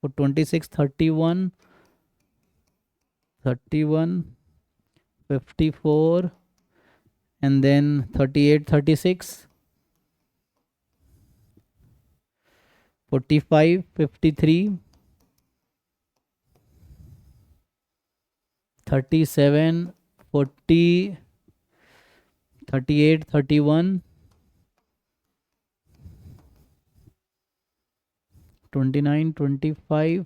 for 26, 31, 31, 54, and then 38, 36, 45, 53, 37, 40, 38, 31, 29, 25,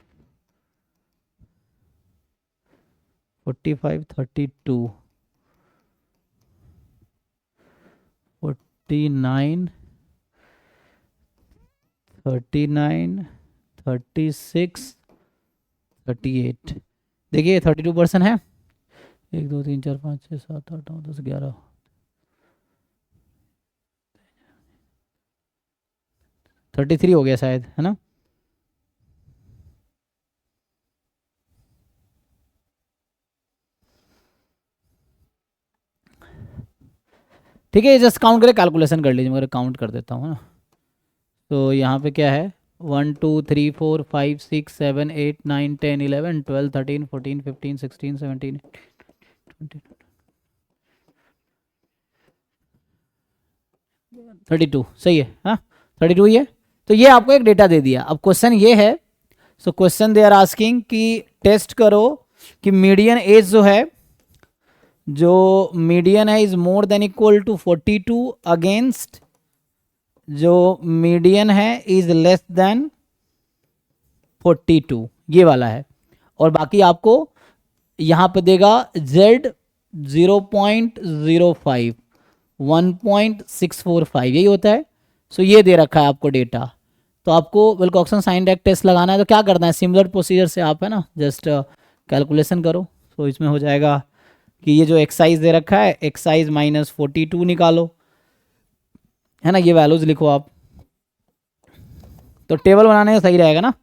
45, 32, 49, 39, 36, 38। देखिए 32% है। 1 2 3 4 5 6 7 8 9 10 11, 33 हो गया शायद, है ना। ठीक है, जस्ट काउंट करके कैलकुलेशन कर लीजिए, मगर काउंट कर देता हूँ ना। तो यहाँ पे क्या है 1 2 3 4 5 6 7 8 9 10 11 12 13 14 15 16 17 20, 32 सही है। हाँ 32 ही है। तो ये आपको एक डेटा दे दिया। अब क्वेश्चन ये है, so question they are asking कि टेस्ट करो कि मीडियन एज जो मीडियन है is more than equal to 42 against जो मीडियन है इज लेस देन 42, ये वाला है। और बाकी आपको यहाँ पे देगा Z 0.05, 1.645 यही होता है। सो ये दे रखा है आपको डेटा। तो आपको विल्कॉक्सन साइन डेक टेस्ट लगाना है। तो क्या करना है, सिमिलर प्रोसीजर से आप, है ना, जस्ट कैलकुलेशन करो। तो इसमें हो जाएगा कि ये जो एक्साइज दे रखा है, एक्साइज माइनस 42 निकालो, है ना, ये वैल्यूज लिखो आप। तो टेबल बनाने का सही रहेगा ना,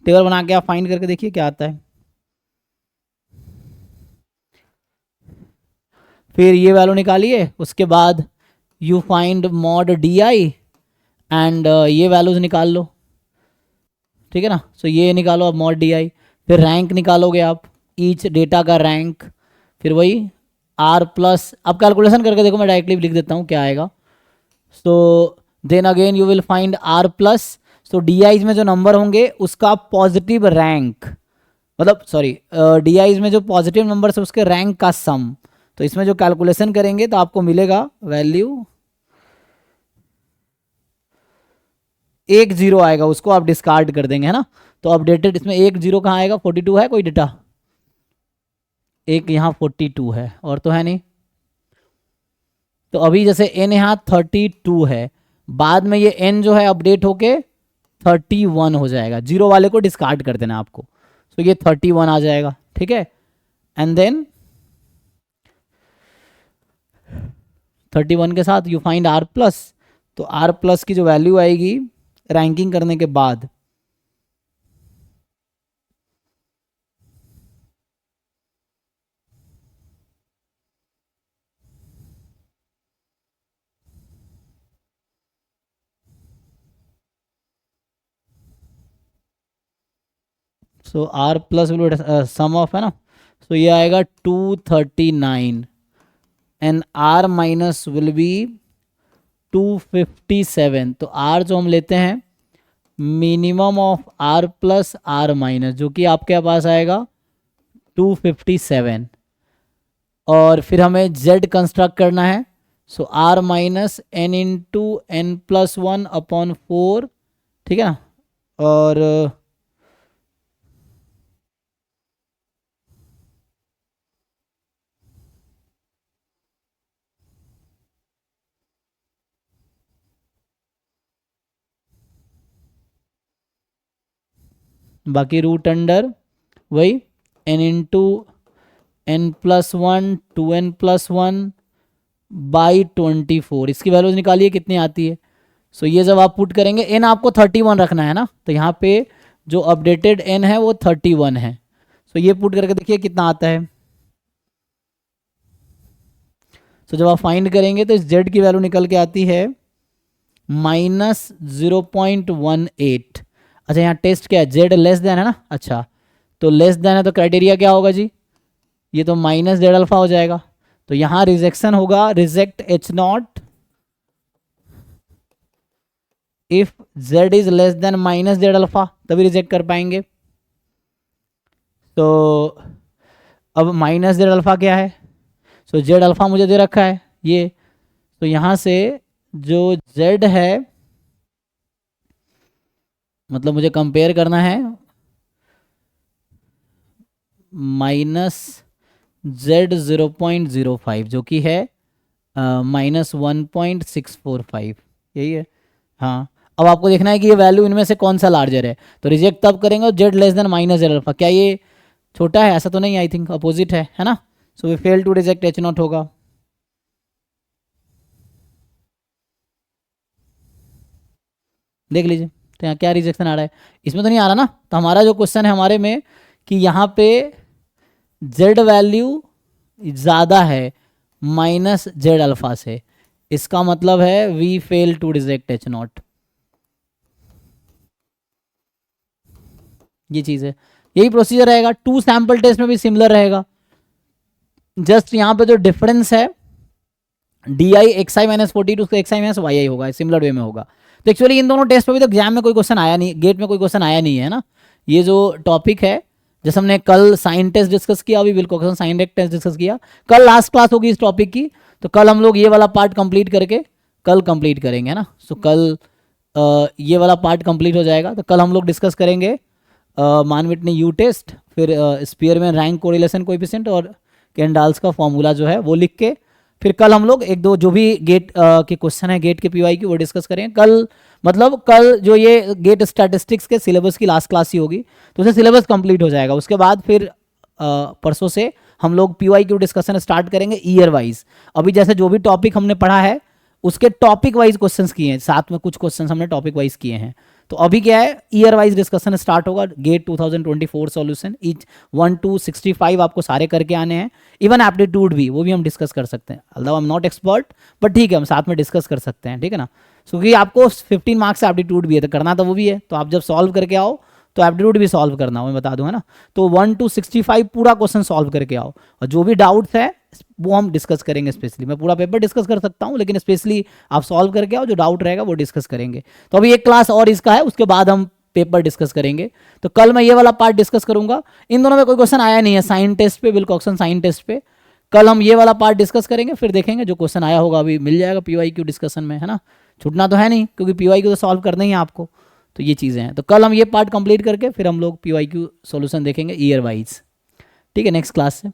टेबल बना के आप फाइंड करके देखिए क्या आता है। फिर ये वैल्यू निकालिए, उसके बाद you find mod D I and ये वैल्यूज निकाल लो, ठीक है ना। सो ये निकालो अब मॉड डी आई, फिर रैंक निकालोगे आप, ईच डेटा का रैंक, फिर वही आर प्लस, अब कैलकुलेशन करके देखो, मैं डायरेक्टली लिख देता हूँ क्या आएगा। So then again you will find R plus, so D I's में जो नंबर होंगे उसका पॉजिटिव रैंक, मतलब सॉरी डी आईज में जो पॉजिटिव नंबर है उसके रैंक का सम। तो इसमें जो कैलकुलेशन करेंगे तो आपको मिलेगा वैल्यू 1 0 आएगा, उसको आप डिस्कार्ड कर देंगे, है ना। तो अपडेटेड इसमें 1 0 कहाँ आएगा, 42 है कोई डेटा, एक यहाँ 42 है और तो है नहीं। तो अभी जैसे n यहाँ 32 है, बाद में ये n जो है अपडेट होके 31 हो जाएगा, जीरो वाले को डिस्कार्ड कर देना आपको। तो ये 31 आ जाएगा, ठीक है। एंड देन 31 के साथ यू फाइंड आर प्लस, तो आर प्लस की जो वैल्यू आएगी रैंकिंग करने के बाद, so R plus will sum of, है ना। सो ये आएगा 239 and R minus will be 257। तो आर जो हम लेते हैं minimum of R plus R minus, जो कि आपके पास आएगा 257, और फिर हमें z कंस्ट्रक्ट करना है। So R minus N into N plus 1 upon 4, ठीक है ना। और बाकी रूट अंडर वही n into N plus 1 2n plus 1 by 24, इसकी वैल्यूज निकालिए कितनी आती है। सो ये जब आप पुट करेंगे, n आपको 31 रखना है ना, तो यहाँ पे जो अपडेटेड n है वो 31 है। सो ये पुट करके देखिए कितना आता है। सो जब आप फाइंड करेंगे तो इस z की वैल्यू निकल के आती है -0.18। अच्छा यहाँ टेस्ट क्या है, z लेस देन है ना। अच्छा तो लेस देन है तो क्राइटेरिया क्या होगा जी, ये तो माइनस जेड अल्फा हो जाएगा। तो यहाँ रिजेक्शन होगा, reject H0 if z is less then minus Z alpha, तभी रिजेक्ट कर पाएंगे। तो अब माइनस जेड अल्फा क्या है, सो जेड अल्फा मुझे दे रखा है ये, तो यहाँ से जो z है, मतलब मुझे कंपेयर करना है -z0.05 जो कि है -1.645, यही है। हाँ अब आपको देखना है कि ये वैल्यू इनमें से कौन सा लार्जर है, तो रिजेक्ट तब करेंगे और z less than minus Z alpha. क्या ये छोटा है, ऐसा तो नहीं, आई थिंक अपोजिट है ना। So we fail to reject H0 होगा। देख लीजिए तो यहाँ क्या रिजेक्शन आ रहा है, इसमें तो नहीं आ रहा ना। तो हमारा जो क्वेश्चन है हमारे में कि यहाँ पे z वैल्यू ज़्यादा है माइनस जेड अल्फा से, इसका मतलब है we fail to reject H0। ये चीज़ है, यही प्रोसीजर रहेगा। 2 सैंपल टेस्ट में भी सिमिलर रहेगा, जस्ट यहाँ पे जो डिफरेंस है D I x I minus 42 उसका एक्स आई माइनस वाई आई होगा, सिमिलर वे में होगा। तो एक्चुअली इन दोनों टेस्ट पे भी तो एग्जाम में कोई क्वेश्चन आया नहीं, गेट में कोई क्वेश्चन आया नहीं है ना। ये जो टॉपिक है, जैसे हमने कल साइन टेस्ट डिस्कस किया, अभी बिल्कुल साइन टेस्ट डिस्कस किया, कल लास्ट क्लास होगी इस टॉपिक की, तो कल हम लोग ये वाला पार्ट कंप्लीट करके कल कंप्लीट करेंगे, है ना। सो कल ये वाला पार्ट कंप्लीट हो जाएगा, तो कल हम लोग डिस्कस करेंगे मान विटनी यू टेस्ट, फिर स्पीयरमैन रैंक कोरिलेशन कोएफिशिएंट और केंडाल्स का फॉर्मूला जो है वो लिख के, फिर कल हम लोग एक दो जो भी गेट के क्वेश्चन है गेट के पीवाई की वो डिस्कस करेंगे कल। मतलब कल जो ये गेट स्टैटिस्टिक्स के सिलेबस की लास्ट क्लास ही होगी, तो उसे सिलेबस कंप्लीट हो जाएगा। उसके बाद फिर परसों से हम लोग पीवाई की डिस्कशन स्टार्ट करेंगे ईयर वाइज। अभी जैसे जो भी टॉपिक हमने पढ़ा है उसके टॉपिक वाइज क्वेश्चंस किए हैं, साथ में कुछ क्वेश्चंस हमने टॉपिक वाइज किए हैं। तो अभी क्या है, ईयर वाइज डिस्कशन स्टार्ट होगा। गेट 2024 सॉल्यूशन ईच 1 to 65 आपको सारे करके आने हैं। इवन एप्टीट्यूड भी, वो भी हम डिस्कस कर सकते हैं। अल्लाह I am not expert, but ठीक है हम साथ में डिस्कस कर सकते हैं, ठीक है ना। क्योंकि आपको 15 मार्क्स से एप्टीट्यूड भी है, तो करना तो वो भी है। तो आप जब सॉल्व करके आओ तो एप्टीट्यूड भी सॉल्व करना हो, मैं बता दूं, है ना। तो 1 to 65 पूरा क्वेश्चन सॉल्व करके आओ, और जो भी डाउट्स है वो हम डिस्कस करेंगे स्पेशली। मैं पूरा पेपर डिस्कस कर सकता हूँ, लेकिन स्पेशली आप सॉल्व करके आओ, जो डाउट रहेगा वो डिस्कस करेंगे। तो अभी एक क्लास और इसका है, उसके बाद हम पेपर डिस्कस करेंगे। तो कल मैं ये वाला पार्ट डिस्कस करूंगा। इन दोनों में कोई क्वेश्चन आया नहीं है साइन टेस्ट पे, विल्कॉक्सन साइन टेस्ट पे। कल हम ये वाला पार्ट डिस्कस करेंगे, फिर देखेंगे जो क्वेश्चन आया होगा अभी मिल जाएगा PYQ डिस्कशन में, है ना। छूटना तो है नहीं, क्योंकि PYQ तो सॉल्व करना ही है आपको। तो ये चीज़ें हैं। तो कल हम ये पार्ट कंप्लीट करके फिर हम लोग PYQ सॉल्यूशन देखेंगे ईयर वाइज, ठीक है, नेक्स्ट क्लास से।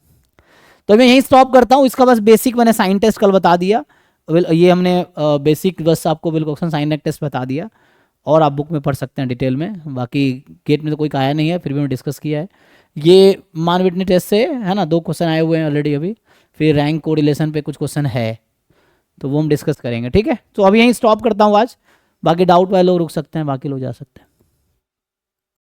तो मैं यहीं स्टॉप करता हूँ। इसका बस बेसिक मैंने साइन टेस्ट कल बता दिया। ये हमने बेसिक बस आपको विल्कॉक्सन साइन नेक टेस्ट बता दिया, और आप बुक में पढ़ सकते हैं डिटेल में। बाकी गेट में तो कोई आया नहीं है, फिर भी मैंने डिस्कस किया है। ये मान विटनी टेस्ट से, है ना, 2 क्वेश्चन आए हुए हैं ऑलरेडी अभी। फिर रैंक कोरिलेशन पे कुछ क्वेश्चन है, तो वो हम डिस्कस करेंगे, ठीक है। तो अभी यहीं स्टॉप करता हूँ आज। बाकी डाउट वाले लोग रुक सकते हैं, बाकी लोग जा सकते हैं।